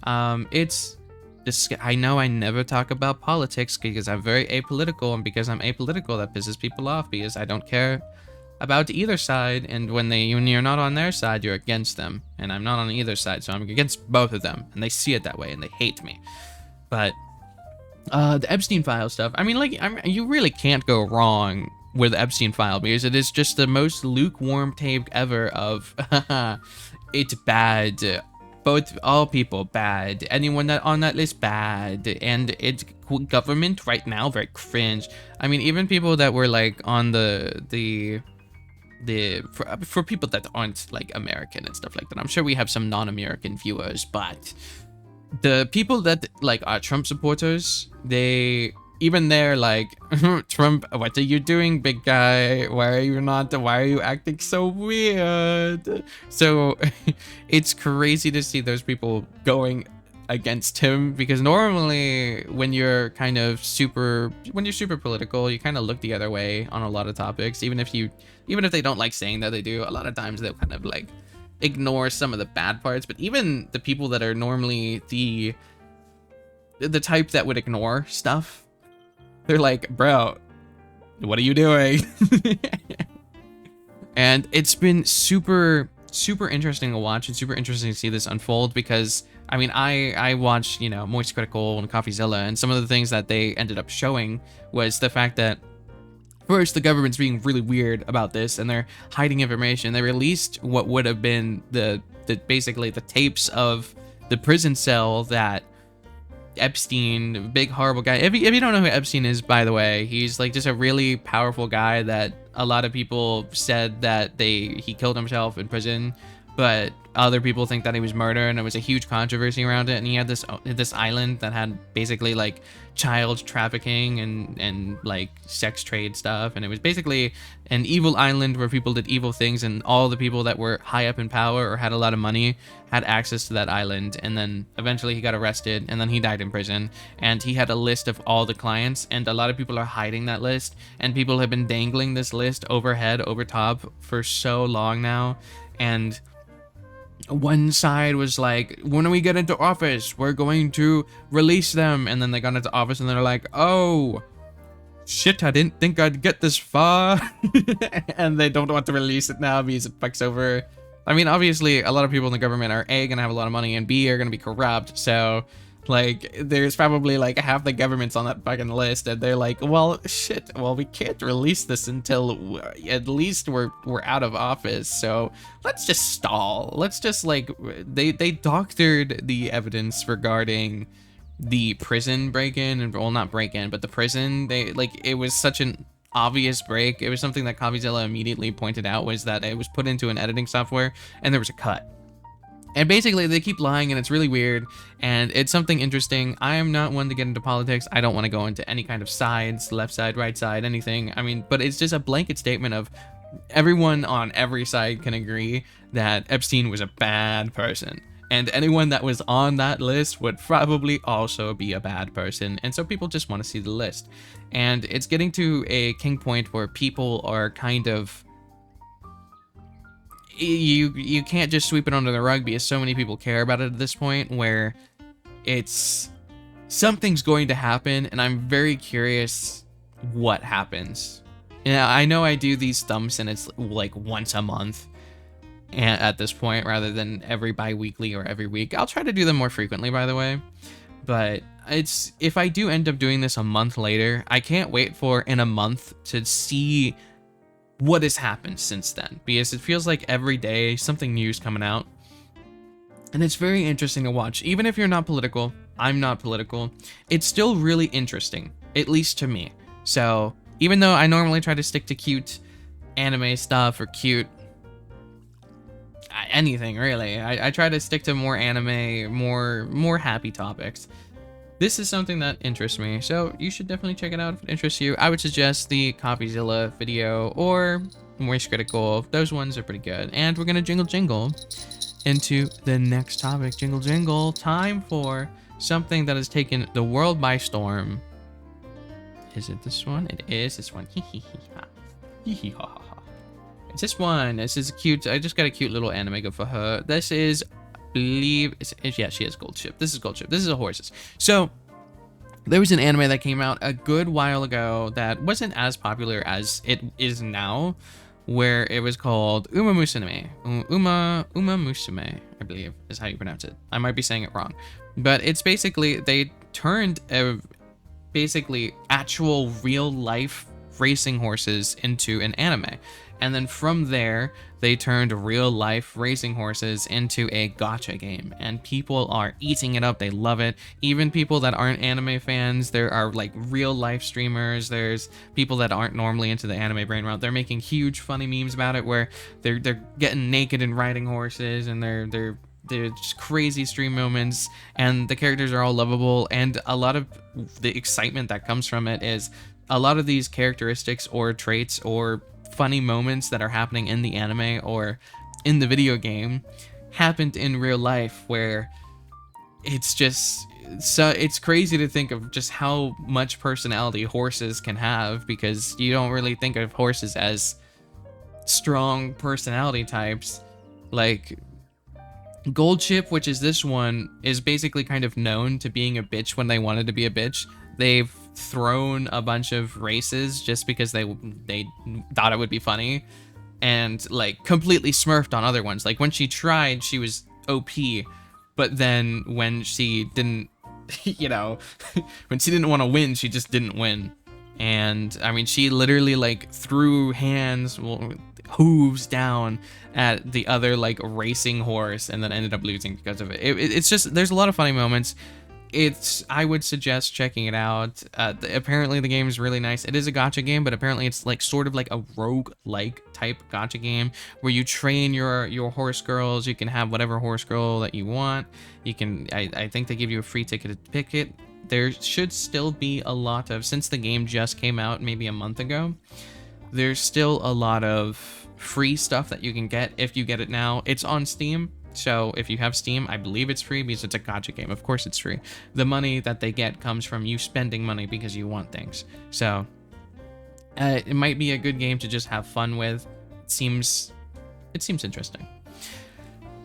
It's this, I know I never talk about politics because I'm very apolitical, and because I'm apolitical, that pisses people off because I don't care about either side, and when you're not on their side, you're against them, and I'm not on either side, so I'm against both of them, and they see it that way, and they hate me. But The Epstein file stuff. I mean, like, you really can't go wrong with Epstein file because it is just the most lukewarm take ever of it's bad. Both all people bad. Anyone that on that list bad. And it's government right now very cringe. I mean, even people that were like on for people that aren't like American and stuff like that. I'm sure we have some non-American viewers, but the people that like are Trump supporters, they're like, Trump, what are you doing, big guy? Why are you acting so weird? So it's crazy to see those people going against him, because normally when you're super political, you kind of look the other way on a lot of topics, even if they don't like saying that they do. A lot of times they'll kind of like ignore some of the bad parts. But even the people that are normally the type that would ignore stuff, they're like, bro, what are you doing? And it's been super interesting to watch and super interesting to see this unfold, because I mean, I watched, Moist Critical and CoffeeZilla, and some of the things that they ended up showing was the fact that first, the government's being really weird about this, and they're hiding information. They released what would have been basically the tapes of the prison cell that Epstein, big horrible guy. If you don't know who Epstein is, by the way, he's like just a really powerful guy that a lot of people said that he killed himself in prison, but other people think that he was murdered, and there was a huge controversy around it. And he had this island that had basically like child trafficking and like sex trade stuff, and it was basically an evil island where people did evil things, and all the people that were high up in power or had a lot of money had access to that island. And then eventually he got arrested, and then he died in prison, and he had a list of all the clients, and a lot of people are hiding that list, and people have been dangling this list overhead over top for so long now. And one side was like, when we get into office, we're going to release them. And then they got into office and they're like, oh shit, I didn't think I'd get this far. And they don't want to release it now because it fucks over. I mean, obviously a lot of people in the government are A, gonna have a lot of money, and B, are gonna be corrupt. So like, there's probably like half the government's on that fucking list, and they're like, well, shit, well, we can't release this until at least we're out of office. So let's just stall. Let's just like, they doctored the evidence regarding the prison break-in, and well, not break-in, but the prison. They like, it was such an obvious break. It was something that CoffeeZilla immediately pointed out, was that it was put into an editing software and there was a cut. And basically, they keep lying, and it's really weird, and it's something interesting. I am not one to get into politics. I don't want to go into any kind of sides, left side, right side, anything. I mean, but it's just a blanket statement of everyone on every side can agree that Epstein was a bad person. And anyone that was on that list would probably also be a bad person. And so people just want to see the list. And it's getting to a king point where people are kind of... You can't just sweep it under the rug, because so many people care about it at this point, where it's something's going to happen, and I'm very curious what happens. I know I do these thumps and it's like once a month at this point, rather than every bi-weekly or every week. I'll try to do them more frequently, by the way, but if I do end up doing this a month later, I can't wait for in a month to see what has happened since then, because it feels like every day something new is coming out, and it's very interesting to watch. Even if you're not political, I'm not political, it's still really interesting, at least to me. So even though I normally try to stick to cute anime stuff or cute anything really, I try to stick to more anime, more happy topics. This is something that interests me, so you should definitely check it out if it interests you. I would suggest the CoffeeZilla video or Moist Critical. Those ones are pretty good. And we're gonna jingle into the next topic. Jingle. Time for something that has taken the world by storm. Is it this one? It is this one. It's this one. This is cute. I just got a cute little anime go for her. This is... yeah, she has Gold Ship. This is Gold Ship. This is a horses. So there was an anime that came out a good while ago that wasn't as popular as it is now, where it was called Umamusume. Umamusume, I believe is how you pronounce it. I might be saying it wrong, but it's basically they turned basically actual real life racing horses into an anime. And then from there, they turned real life racing horses into a gacha game. And people are eating it up. They love it. Even people that aren't anime fans, there are like real life streamers. There's people that aren't normally into the anime brain route. They're making huge funny memes about it where they're getting naked and riding horses, and they're just crazy stream moments, and the characters are all lovable. And a lot of the excitement that comes from it is a lot of these characteristics or traits or funny moments that are happening in the anime or in the video game happened in real life, where it's just so it's crazy to think of just how much personality horses can have, because you don't really think of horses as strong personality types. Like Gold Chip, which is this one, is basically kind of known to being a bitch when they wanted to be a bitch. They've thrown a bunch of races just because they thought it would be funny, and like completely smurfed on other ones. Like when she tried, she was OP, but then when she didn't, you know, when she didn't want to win, she just didn't win. And I mean, she literally like threw hands, well, hooves down at the other like racing horse, and then ended up losing because of it. It's just, there's a lot of funny moments. I would suggest checking it out. Apparently the game is really nice. It is a gacha game, but apparently it's like sort of like a rogue-like type gacha game where you train your horse girls. You can have whatever horse girl that you want. You can, I think they give you a free ticket to pick it. There should still be a lot of, since the game just came out maybe a month ago, there's still a lot of free stuff that you can get if you get it now. It's on Steam. So if you have Steam, I believe it's free because it's a gacha game. Of course it's free. The money that they get comes from you spending money because you want things. So it might be a good game to just have fun with. It seems interesting.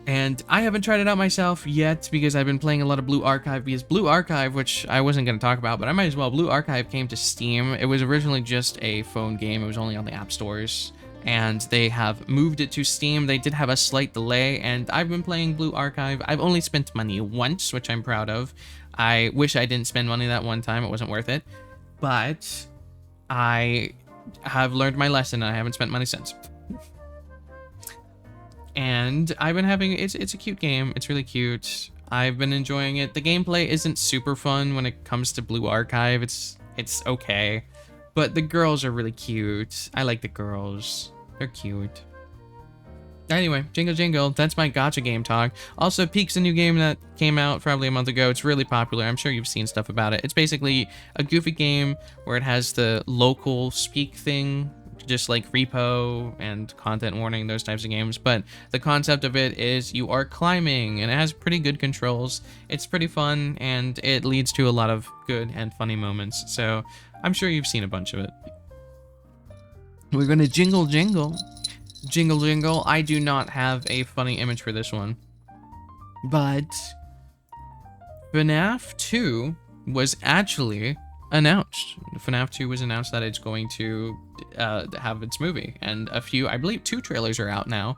And I haven't tried it out myself yet because I've been playing a lot of Blue Archive, because Blue Archive, which I wasn't going to talk about, but I might as well. Blue Archive came to Steam. It was originally just a phone game. It was only on the app stores, and they have moved it to Steam. They did have a slight delay, and I've been playing Blue Archive. I've only spent money once, which I'm proud of. I wish I didn't spend money that one time. It wasn't worth it. But I have learned my lesson, and I haven't spent money since. And I've been having, it's a cute game. It's really cute. I've been enjoying it. The gameplay isn't super fun when it comes to Blue Archive. It's okay. But the girls are really cute. I like the girls. They're cute. Anyway, jingle jingle, that's my gacha game talk. Also, Peak's a new game that came out probably a month ago. It's really popular. I'm sure you've seen stuff about it. It's basically a goofy game where it has the local speak thing, just like repo and content warning, those types of games. But the concept of it is you are climbing, and it has pretty good controls. It's pretty fun, and it leads to a lot of good and funny moments. So I'm sure you've seen a bunch of it. We're gonna jingle jingle. Jingle jingle. I do not have a funny image for this one, but Fnaf 2 was actually announced. Fnaf 2 was announced that it's going to have its movie, and a few, I believe 2 trailers are out now.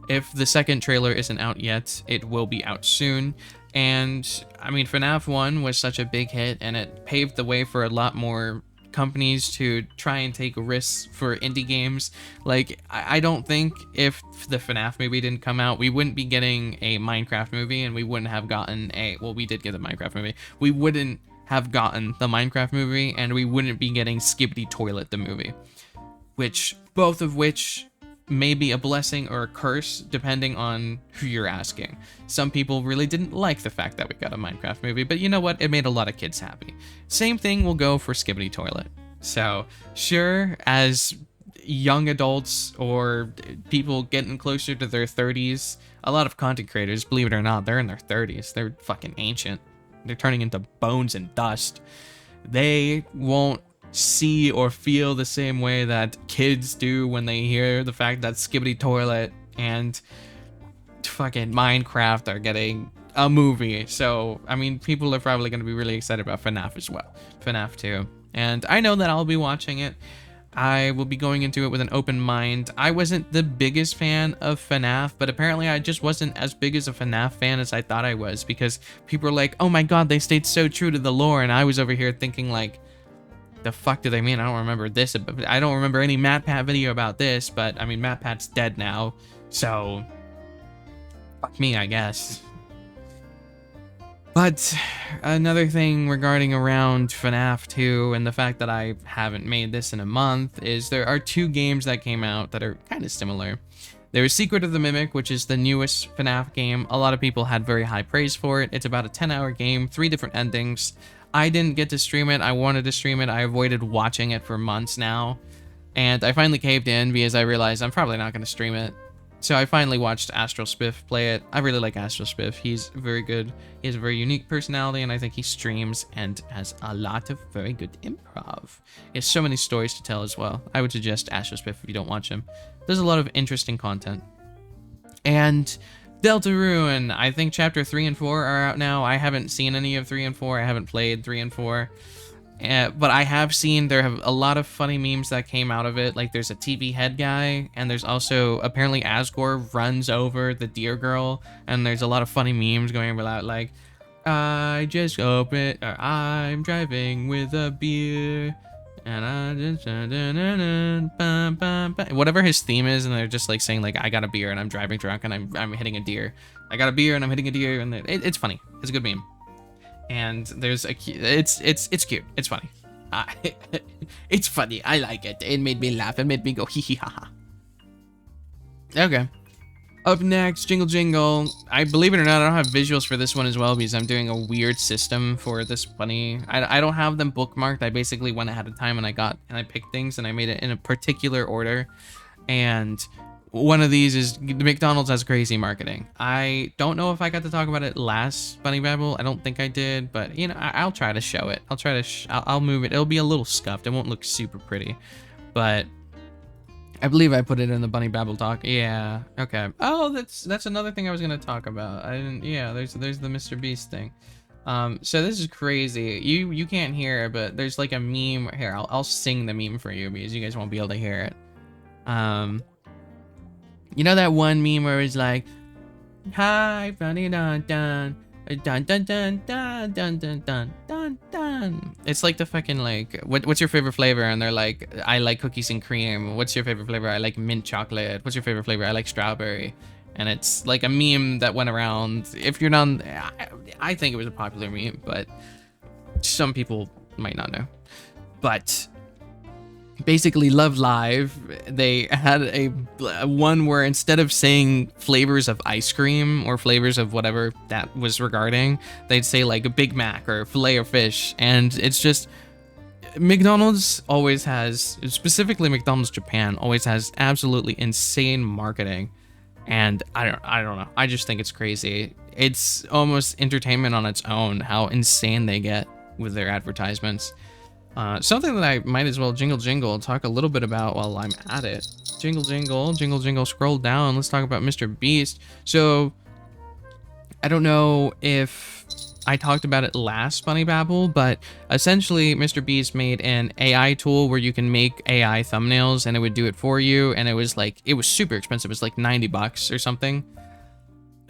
If the second trailer isn't out yet, it will be out soon. And I mean, Fnaf 1 was such a big hit, and it paved the way for a lot more companies to try and take risks for indie games. Like, I don't think if the FNAF movie didn't come out, we wouldn't be getting a Minecraft movie, and we wouldn't have gotten well, we did get the Minecraft movie. We wouldn't have gotten the Minecraft movie, and we wouldn't be getting Skibbity Toilet the movie, both of which may be a blessing or a curse depending on who you're asking. Some people really didn't like the fact that we got a Minecraft movie, but you know what? It made a lot of kids happy. Same thing will go for Skibbity Toilet. So sure, as young adults or people getting closer to their 30s, a lot of content creators, believe it or not, they're in their 30s. They're fucking ancient. They're turning into bones and dust. They won't see or feel the same way that kids do when they hear the fact that Skibbity Toilet and fucking Minecraft are getting a movie. So, I mean, people are probably going to be really excited about FNAF as well. FNAF 2. And I know that I'll be watching it. I will be going into it with an open mind. I wasn't the biggest fan of FNAF, but apparently I just wasn't as big as a FNAF fan as I thought I was, because people are like, oh my god, they stayed so true to the lore, and I was over here thinking like, the fuck do they mean? I don't remember this. I don't remember any MatPat video about this, but I mean, MatPat's dead now, so fuck me, I guess. But another thing regarding around FNAF 2 and the fact that I haven't made this in a month is there are 2 games that came out that are kind of similar. There is Secret of the Mimic, which is the newest FNAF game. A lot of people had very high praise for it. It's about a 10-hour game, 3 different endings. I didn't get to stream it. I wanted to stream it. I avoided watching it for months now. And I finally caved in because I realized I'm probably not going to stream it. So I finally watched Astral Spiff play it. I really like Astral Spiff. He's very good. He has a very unique personality, and I think he streams and has a lot of very good improv. He has so many stories to tell as well. I would suggest Astral Spiff if you don't watch him. There's a lot of interesting content. And Delta Ruin, I think chapter 3 and 4 are out now. I haven't seen any of 3 and 4. I haven't played 3 and 4. But I have seen there have a lot of funny memes that came out of it. Like there's a TV head guy, and there's also apparently Asgore runs over the deer girl, and there's a lot of funny memes going about like, I just opened, or I'm driving with a beer, and I just whatever his theme is, and they're just like saying like, I got a beer and I'm driving drunk and I'm hitting a deer. I got a beer and I'm hitting a deer, and it's funny. It's a good meme. And there's a it's cute. It's funny. It's funny. I like it. It made me laugh. It made me go hee hee ha ha. Okay. Up next, Jingle Jingle. I believe it or not, I don't have visuals for this one as well because I'm doing a weird system for this bunny. I don't have them bookmarked. I basically went ahead of time and I picked things and I made it in a particular order. And one of these is the McDonald's has crazy marketing. I don't know if I got to talk about it last Bunny Babble. I don't think I did, but you know, I'll try to show it. I'll try to, I'll move it. It'll be a little scuffed. It won't look super pretty, but I believe I put it in the Bunny Babble talk. Yeah. Okay. Oh, that's another thing I was gonna talk about. I didn't. Yeah. There's the Mrbeast thing. So this is crazy. You can't hear it, but there's like a meme here. I'll sing the meme for you because you guys won't be able to hear it. You know that one meme where it's like, hi, funny dun dun dun dun dun dun dun dun dun dun dun. It's like the fucking like, what's your favorite flavor? And they're like, I like cookies and cream. What's your favorite flavor? I like mint chocolate. What's your favorite flavor? I like strawberry. And it's like a meme that went around. If you're not, I think it was a popular meme, but some people might not know. But basically, Love Live, they had a one where instead of saying flavors of ice cream or flavors of whatever that was regarding, they'd say like a Big Mac or filet of fish. And it's just, McDonald's always has, specifically McDonald's Japan, always has absolutely insane marketing. And I don't know. I just think it's crazy. It's almost entertainment on its own, how insane they get with their advertisements. Something that I might as well jingle talk a little bit about while I'm at it. Jingle jingle, scroll down. Let's talk about Mrbeast. So I don't know if I talked about it last Bunny Babble, but essentially Mrbeast made an AI tool where you can make AI thumbnails and it would do it for you. And it was super expensive. It was like 90 bucks or something,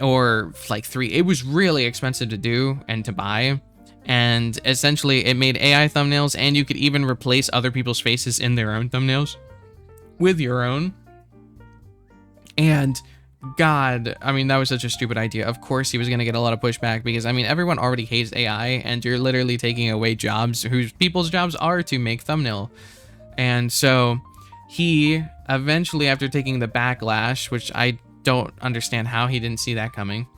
or like it was really expensive to do and to buy. And essentially it made AI thumbnails, and you could even replace other people's faces in their own thumbnails with your own. And God, I mean, that was such a stupid idea. Of course he was going to get a lot of pushback because, I mean, everyone already hates AI, and you're literally taking away jobs whose people's jobs are to make thumbnail. And so he eventually, after taking the backlash, which I don't understand how he didn't see that coming,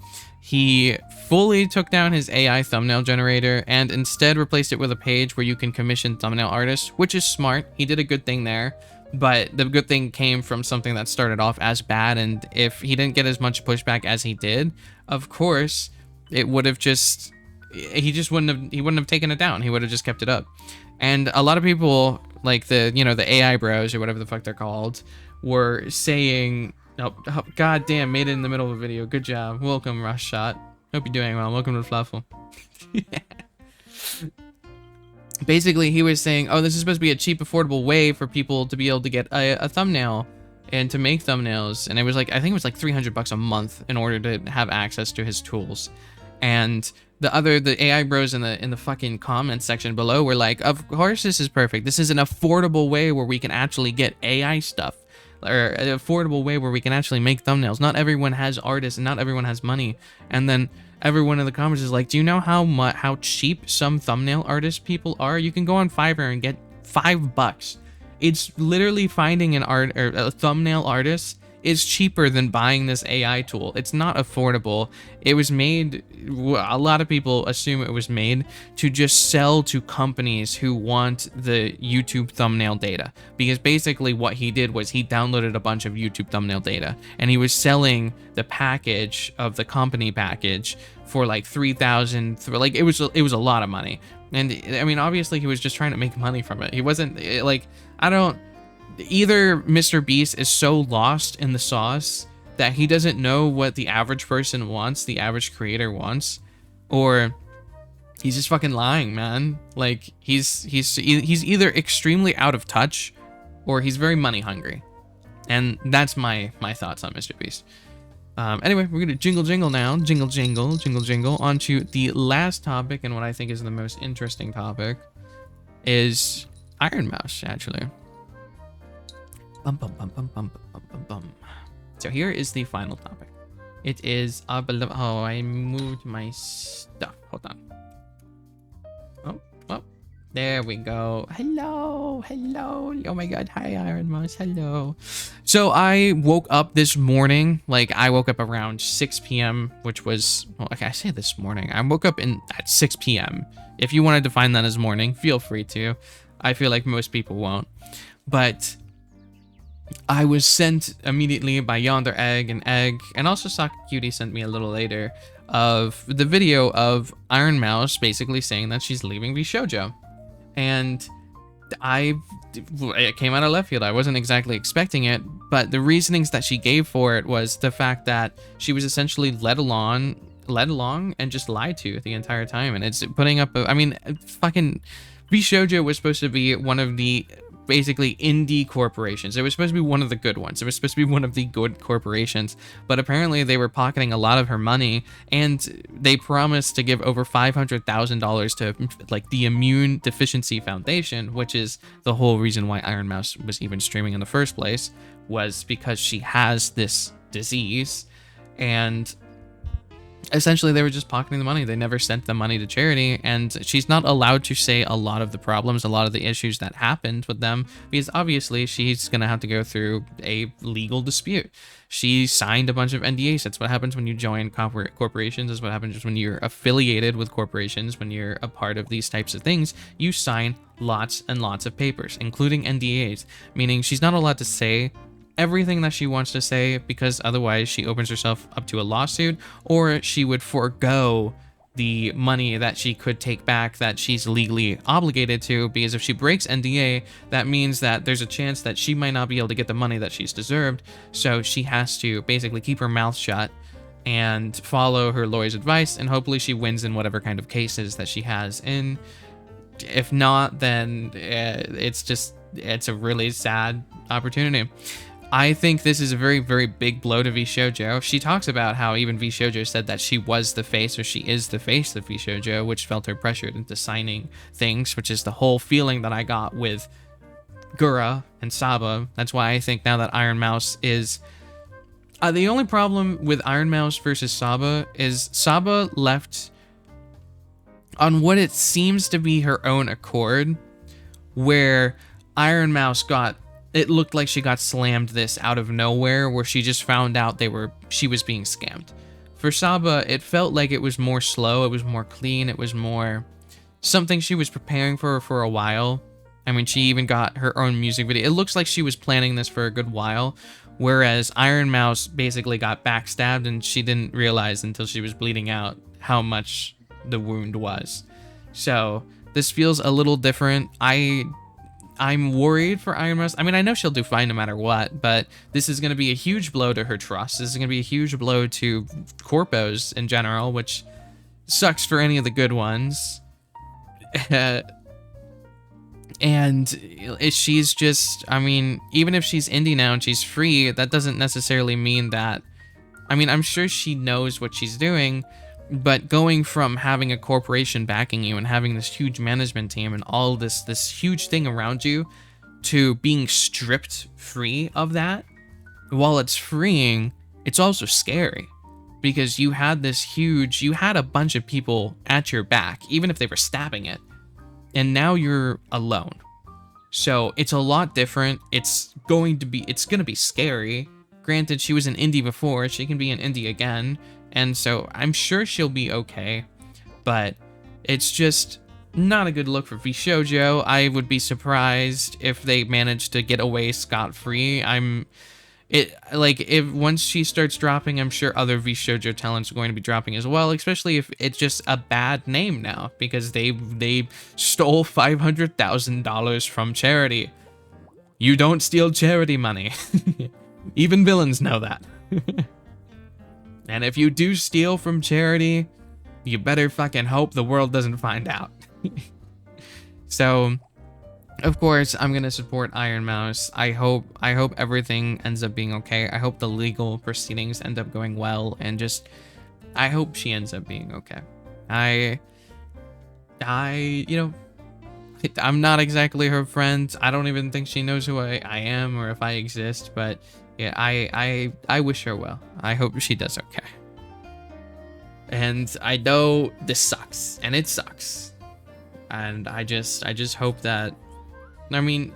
he fully took down his AI thumbnail generator and instead replaced it with a page where you can commission thumbnail artists, which is smart. He did a good thing there, but the good thing came from something that started off as bad. And if he didn't get as much pushback as he did, of course, it would have just, he wouldn't have taken it down. He would have just kept it up. And a lot of people, like the AI bros or whatever the fuck they're called, were saying, oh, god damn, made it in the middle of a video. Good job. Welcome, Rush Shot. Hope you're doing well. Welcome to the Fluffle. Basically, he was saying, oh, this is supposed to be a cheap, affordable way for people to be able to get a thumbnail and to make thumbnails. And it was like, I think it was like 300 bucks a month in order to have access to his tools. And the AI bros in the fucking comment section below were like, of course this is perfect. This is an affordable way where we can actually get AI stuff, or an affordable way where we can actually make thumbnails. Not everyone has artists and not everyone has money. And then everyone in the comments is like, do you know how cheap some thumbnail artist people are? You can go on Fiverr and get $5. It's literally finding an art or a thumbnail artist is cheaper than buying this AI tool. It's not affordable. It was made, a lot of people assume it was made to just sell to companies who want the YouTube thumbnail data. Because basically what he did was he downloaded a bunch of YouTube thumbnail data and he was selling the package of the company package for like 3,000, like it was a lot of money. And I mean, obviously he was just trying to make money from it. He wasn't like, either Mr. Beast is so lost in the sauce that he doesn't know what the average person wants, the average creator wants, or he's just fucking lying, man. Like he's either extremely out of touch or he's very money hungry. And that's my thoughts on Mr. Beast. Anyway, we're gonna jingle now, jingle, onto the last topic, and what I think is the most interesting topic is Iron Mouse, actually. So here is the final topic. It is I moved my stuff. Hold on. Oh, there we go. Hello. Oh my god, hi Iron Mouse. Hello. So I woke up this morning, like I woke up around 6 p.m., which was, well, okay, I say this morning. I woke up at 6 p.m. If you want to define that as morning, feel free to. I feel like most people won't. But I was sent immediately by Yonder Egg, and also Saka Cutie sent me a little later of the video of Iron Mouse basically saying that she's leaving Vshojo. And it came out of left field. I wasn't exactly expecting it, but the reasonings that she gave for it was the fact that she was essentially led along and just lied to the entire time. And it's putting up fucking Vshojo was supposed to be one of the basically indie corporations. It was supposed to be one of the good ones. It was supposed to be one of the good corporations, but apparently they were pocketing a lot of her money, and they promised to give over $500,000 to like the Immune Deficiency Foundation, which is the whole reason why Iron Mouse was even streaming in the first place, was because she has this disease. And essentially they were just pocketing the money. They never sent the money to charity, and she's not allowed to say a lot of the problems, a lot of the issues that happened with them, because obviously she's gonna have to go through a legal dispute. She signed a bunch of NDAs. That's what happens when you join corporations. That's what happens when you're affiliated with corporations. When you're a part of these types of things, you sign lots and lots of papers, including NDAs, meaning she's not allowed to say everything that she wants to say, because otherwise she opens herself up to a lawsuit, or she would forego the money that she could take back that she's legally obligated to, because if she breaks NDA, that means that there's a chance that she might not be able to get the money that she's deserved. So she has to basically keep her mouth shut and follow her lawyer's advice, and hopefully she wins in whatever kind of cases that she has in. If not, then it's a really sad opportunity. I think this is a very, very big blow to Vshojo. She talks about how even Vshojo said that she was the face, or she is the face of Vshojo, which felt her pressured into signing things, which is the whole feeling that I got with Gura and Saba. That's why I think now that Iron Mouse is... the only problem with Iron Mouse versus Saba is Saba left on what it seems to be her own accord, where Iron Mouse it looked like she got slammed this out of nowhere, where she just found out she was being scammed. For Saba, it felt like it was more slow, it was more clean, it was more something she was preparing for a while. I mean, she even got her own music video. It looks like she was planning this for a good while, whereas Iron Mouse basically got backstabbed, and she didn't realize until she was bleeding out how much the wound was. So this feels a little different. I'm worried for Iron Mouse. I mean, I know she'll do fine no matter what, but this is going to be a huge blow to her trust. This is going to be a huge blow to corpos in general, which sucks for any of the good ones. And she's just, I mean, even if she's indie now and she's free, that doesn't necessarily mean that, I mean, I'm sure she knows what she's doing, But going from having a corporation backing you and having this huge management team and all this huge thing around you to being stripped free of that, while it's freeing, it's also scary because you had a bunch of people at your back, even if they were stabbing it, and now you're alone. So it's a lot different. It's going to be scary. Granted, she was in indie before, she can be in indie again, and so I'm sure she'll be okay, but it's just not a good look for Vshojo. I would be surprised if they managed to get away scot-free. If once she starts dropping, I'm sure other Vshojo talents are going to be dropping as well, especially if it's just a bad name now, because they stole $500,000 from charity. You don't steal charity money. Even villains know that. And if you do steal from charity, you better fucking hope the world doesn't find out. So, of course, I'm gonna support Iron Mouse. I hope everything ends up being okay. I hope the legal proceedings end up going well, and I hope she ends up being okay. I'm not exactly her friend. I don't even think she knows who I am or if I exist, but yeah, I wish her well. I hope she does okay. And I know this sucks, and it sucks. And I just hope that, I mean,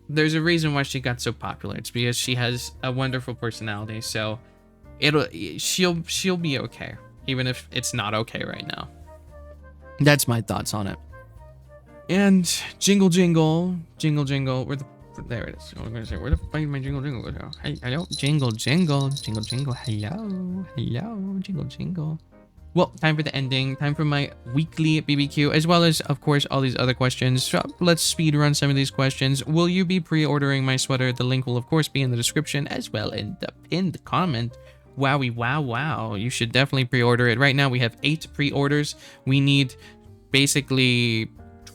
there's a reason why she got so popular. It's because she has a wonderful personality, so she'll be okay, even if it's not okay right now. That's my thoughts on it. And jingle jingle, jingle jingle, there it is. I was gonna say, where the fuck did my jingle jingle go? Hey, hello, jingle jingle, jingle jingle, hello, jingle jingle. Well, time for the ending, time for my weekly BBQ, as well as, of course, all these other questions. So let's speed run some of these questions. Will you be pre-ordering my sweater? The link will, of course, be in the description, as well in the pinned comment. Wowie, wow. You should definitely pre-order it. Right now, we have 8 pre-orders. We need basically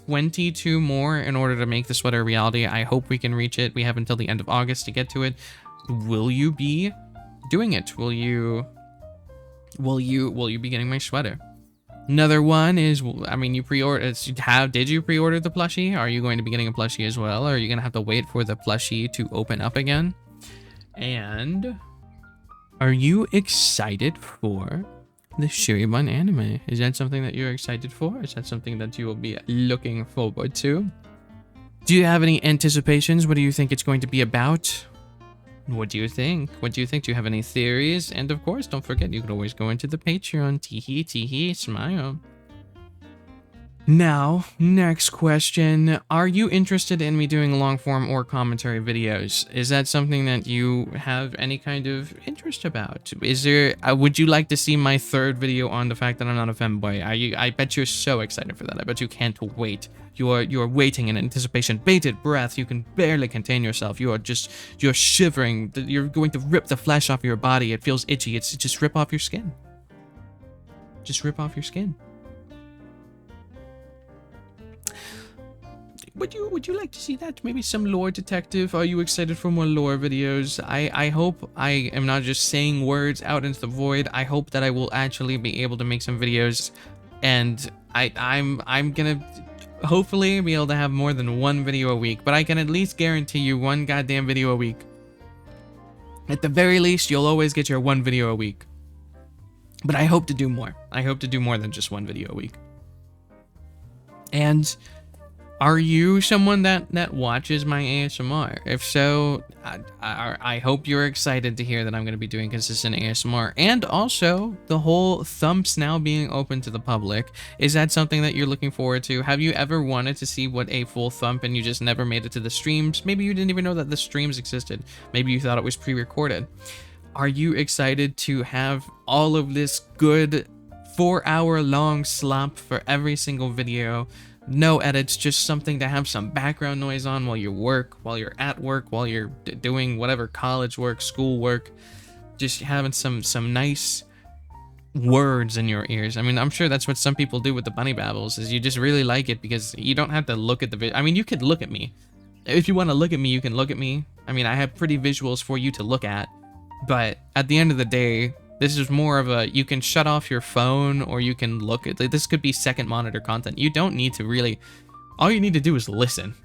22 more in order to make the sweater a reality. I hope we can reach it. We have until the end of August to get to it. Will you be doing it? Will you be getting my sweater? Another one is, I mean, did you pre-order the plushie? Are you going to be getting a plushie as well? Or are you going to have to wait for the plushie to open up again? And are you excited for the Shirybun anime? Is that something that you're excited for? Is that something that you will be looking forward to? Do you have any anticipations? What do you think it's going to be about? What do you think? Do you have any theories? And of course, don't forget, you can always go into the Patreon. Teehee, smile. Now, next question. Are you interested in me doing long form or commentary videos? Is that something that you have any kind of interest about? Would you like to see my 3rd video on the fact that I'm not a femboy? I bet you're so excited for that. I bet you can't wait. You're waiting in anticipation, bated breath. You can barely contain yourself. You're shivering. You're going to rip the flesh off your body. It feels itchy. It's just rip off your skin. Just rip off your skin. Would you like to see that? Maybe some lore detective? Are you excited for more lore videos? I hope I am not just saying words out into the void. I hope that I will actually be able to make some videos, and I'm gonna hopefully be able to have more than 1 video a week, but I can at least guarantee you 1 goddamn video a week. At the very least, you'll always get your 1 video a week. But I hope to do more. I hope to do more than just 1 video a week. And are you someone that watches my ASMR? If so, I hope you're excited to hear that I'm going to be doing consistent ASMR. And also, the whole thumps now being open to the public. Is that something that you're looking forward to? Have you ever wanted to see what a full thump and you just never made it to the streams? Maybe you didn't even know that the streams existed. Maybe you thought it was pre-recorded. Are you excited to have all of this good 4-hour-long slop for every single video? No edits, just something to have some background noise on while you work, while you're at work, while you're doing whatever college work, school work. Just having some nice words in your ears. I mean, I'm sure that's what some people do with the bunny babbles, is you just really like it because you don't have to look at the video. I mean, you could look at me. If you want to look at me, you can look at me. I mean, I have pretty visuals for you to look at. But at the end of the day, This is more of a, you can shut off your phone or you can look at, like, this could be second monitor content. You don't need to really, all you need to do is listen.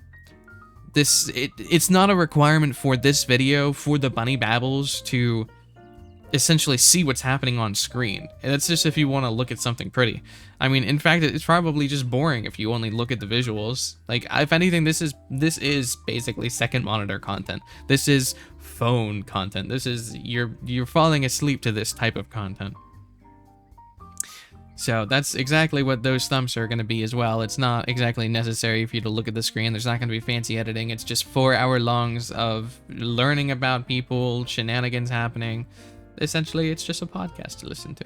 It's not a requirement for this video for the bunny babbles to essentially see what's happening on screen. And that's just if you want to look at something pretty. I mean, in fact, it's probably just boring if you only look at the visuals. Like, if anything, this is basically second monitor content. This is phone content. This is, you're falling asleep to this type of content. So that's exactly what those thumbs are going to be as well. It's not exactly necessary for you to look at the screen. There's not going to be fancy editing. It's just 4-hour longs of learning about people, shenanigans happening. Essentially, it's just a podcast to listen to.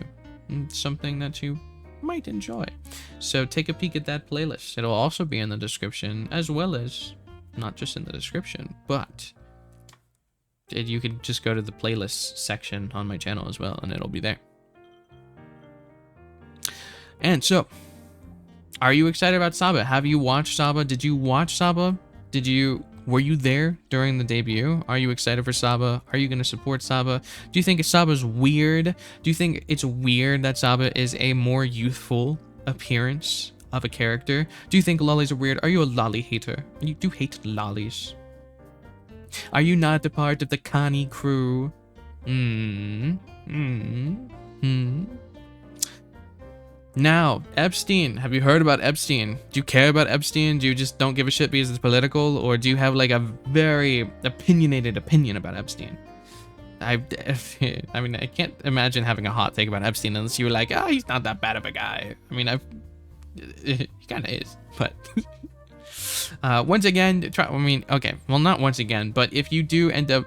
It's something that you might enjoy. So take a peek at that playlist. It'll also be in the description, as well as, not just in the description, but you could just go to the playlist section on my channel as well, and it'll be there. And so, are you excited about Saba? Have you watched Saba? Did you watch Saba? Were you there during the debut? Are you excited for Saba? Are you going to support Saba? Do you think Saba's weird? Do you think it's weird that Saba is a more youthful appearance of a character? Do you think lollies are weird? Are you a lolly hater? You do hate lollies. Are you not a part of the Connie crew? Now, Epstein. Have you heard about Epstein? Do you care about Epstein? Do you just don't give a shit because it's political? Or do you have like a very opinionated opinion about Epstein? I mean, I can't imagine having a hot take about Epstein unless you were like, oh, he's not that bad of a guy. I mean, he kind of is, but once again, okay, well, not once again, but if you do end up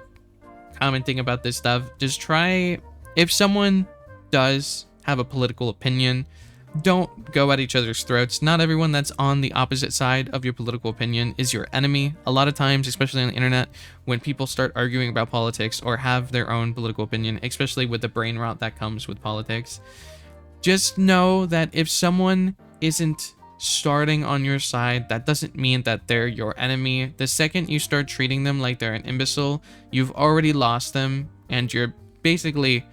commenting about this stuff, just try, if someone does have a political opinion, don't go at each other's throats. Not everyone that's on the opposite side of your political opinion is your enemy. A lot of times, especially on the internet, when people start arguing about politics or have their own political opinion, especially with the brain rot that comes with politics, just know that if someone isn't starting on your side, that doesn't mean that they're your enemy. The second you start treating them like they're an imbecile, you've already lost them, and you're basically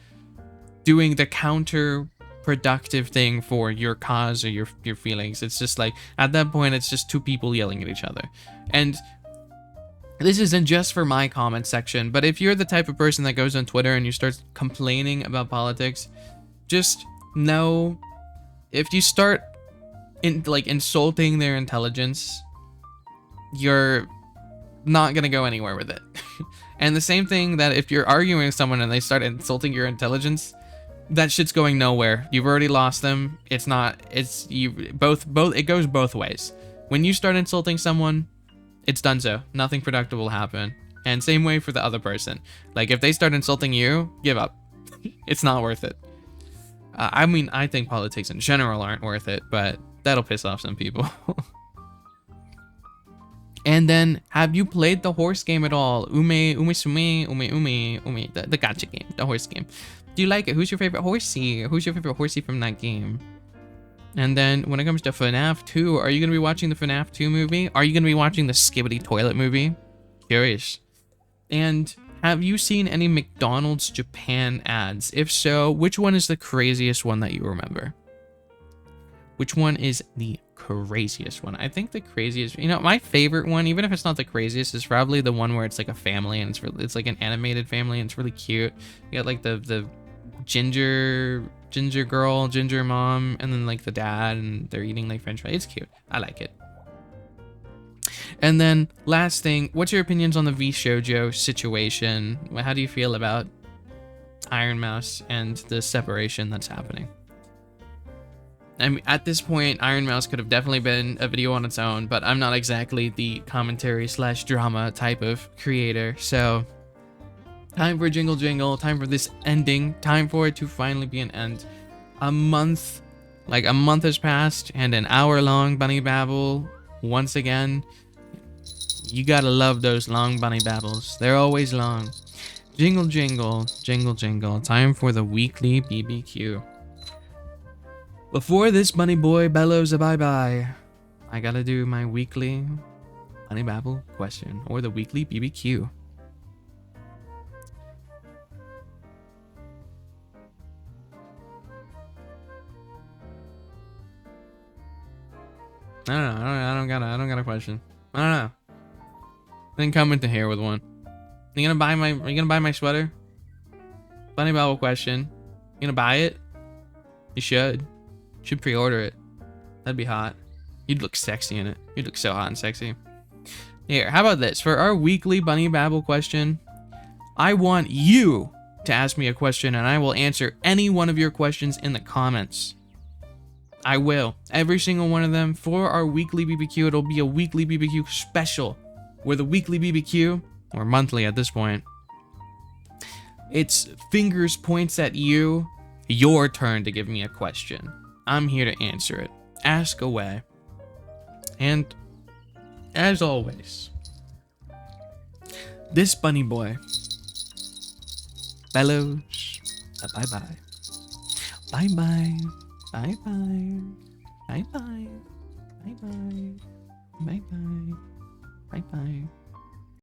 doing the counterproductive thing for your cause or your feelings. It's just like, at that point, it's just two people yelling at each other. And this isn't just for my comment section, but if you're the type of person that goes on Twitter and you start complaining about politics, just know, if you start insulting their intelligence, you're not gonna go anywhere with it. And the same thing that if you're arguing with someone and they start insulting your intelligence, that shit's going nowhere. You've already lost them. It goes both ways. When you start insulting someone, it's done so. Nothing productive will happen. And same way for the other person. Like, if they start insulting you, give up. It's not worth it. I mean, I think politics in general aren't worth it, but that'll piss off some people. And then, have you played the horse game at all? Umamusume, the gacha game, the horse game. Do you like it? Who's your favorite horsey? Who's your favorite horsey from that game? And then, when it comes to FNAF 2, are you going to be watching the FNAF 2 movie? Are you going to be watching the Skibbity Toilet movie? Curious. And have you seen any McDonald's Japan ads? If so, which one is the craziest one that you remember? Which one is the craziest one? I think the craziest, my favorite one, even if it's not the craziest, is probably the one where it's like a family and it's like an animated family and it's really cute. You got like the ginger girl, ginger mom, and then like the dad, and they're eating like french fries. It's cute. I like it. And then last thing, what's your opinions on the Vshojo situation? How do you feel about Iron Mouse and the separation that's happening? I mean, at this point, Iron Mouse could have definitely been a video on its own, but I'm not exactly the commentary / drama type of creator. So time for Jingle Jingle, time for this ending, time for it to finally be an end. A month has passed, and an hour-long bunny babble once again. You gotta love those long bunny babbles. They're always long. Jingle Jingle, Jingle Jingle, time for the weekly BBQ. Before this bunny boy bellows a bye-bye, I gotta do my weekly bunny babble question, or the weekly BBQ. I don't know. I don't got a question. I don't know. Then come into here with one. Are you gonna buy my sweater? Bunny Babble question. You gonna buy it? You should. Should pre-order it. That'd be hot. You'd look sexy in it. You'd look so hot and sexy. Here, how about this? For our weekly Bunny Babble question, I want you to ask me a question and I will answer any one of your questions in the comments. I will. Every single one of them for our weekly BBQ. It'll be a weekly BBQ special. Where the weekly BBQ, or monthly at this point, it's fingers points at you. Your turn to give me a question. I'm here to answer it. Ask away. And as always, this bunny boy bellows a bye-bye. Bye-bye. Bye-bye. Bye-bye. Bye-bye. Bye-bye. Bye-bye.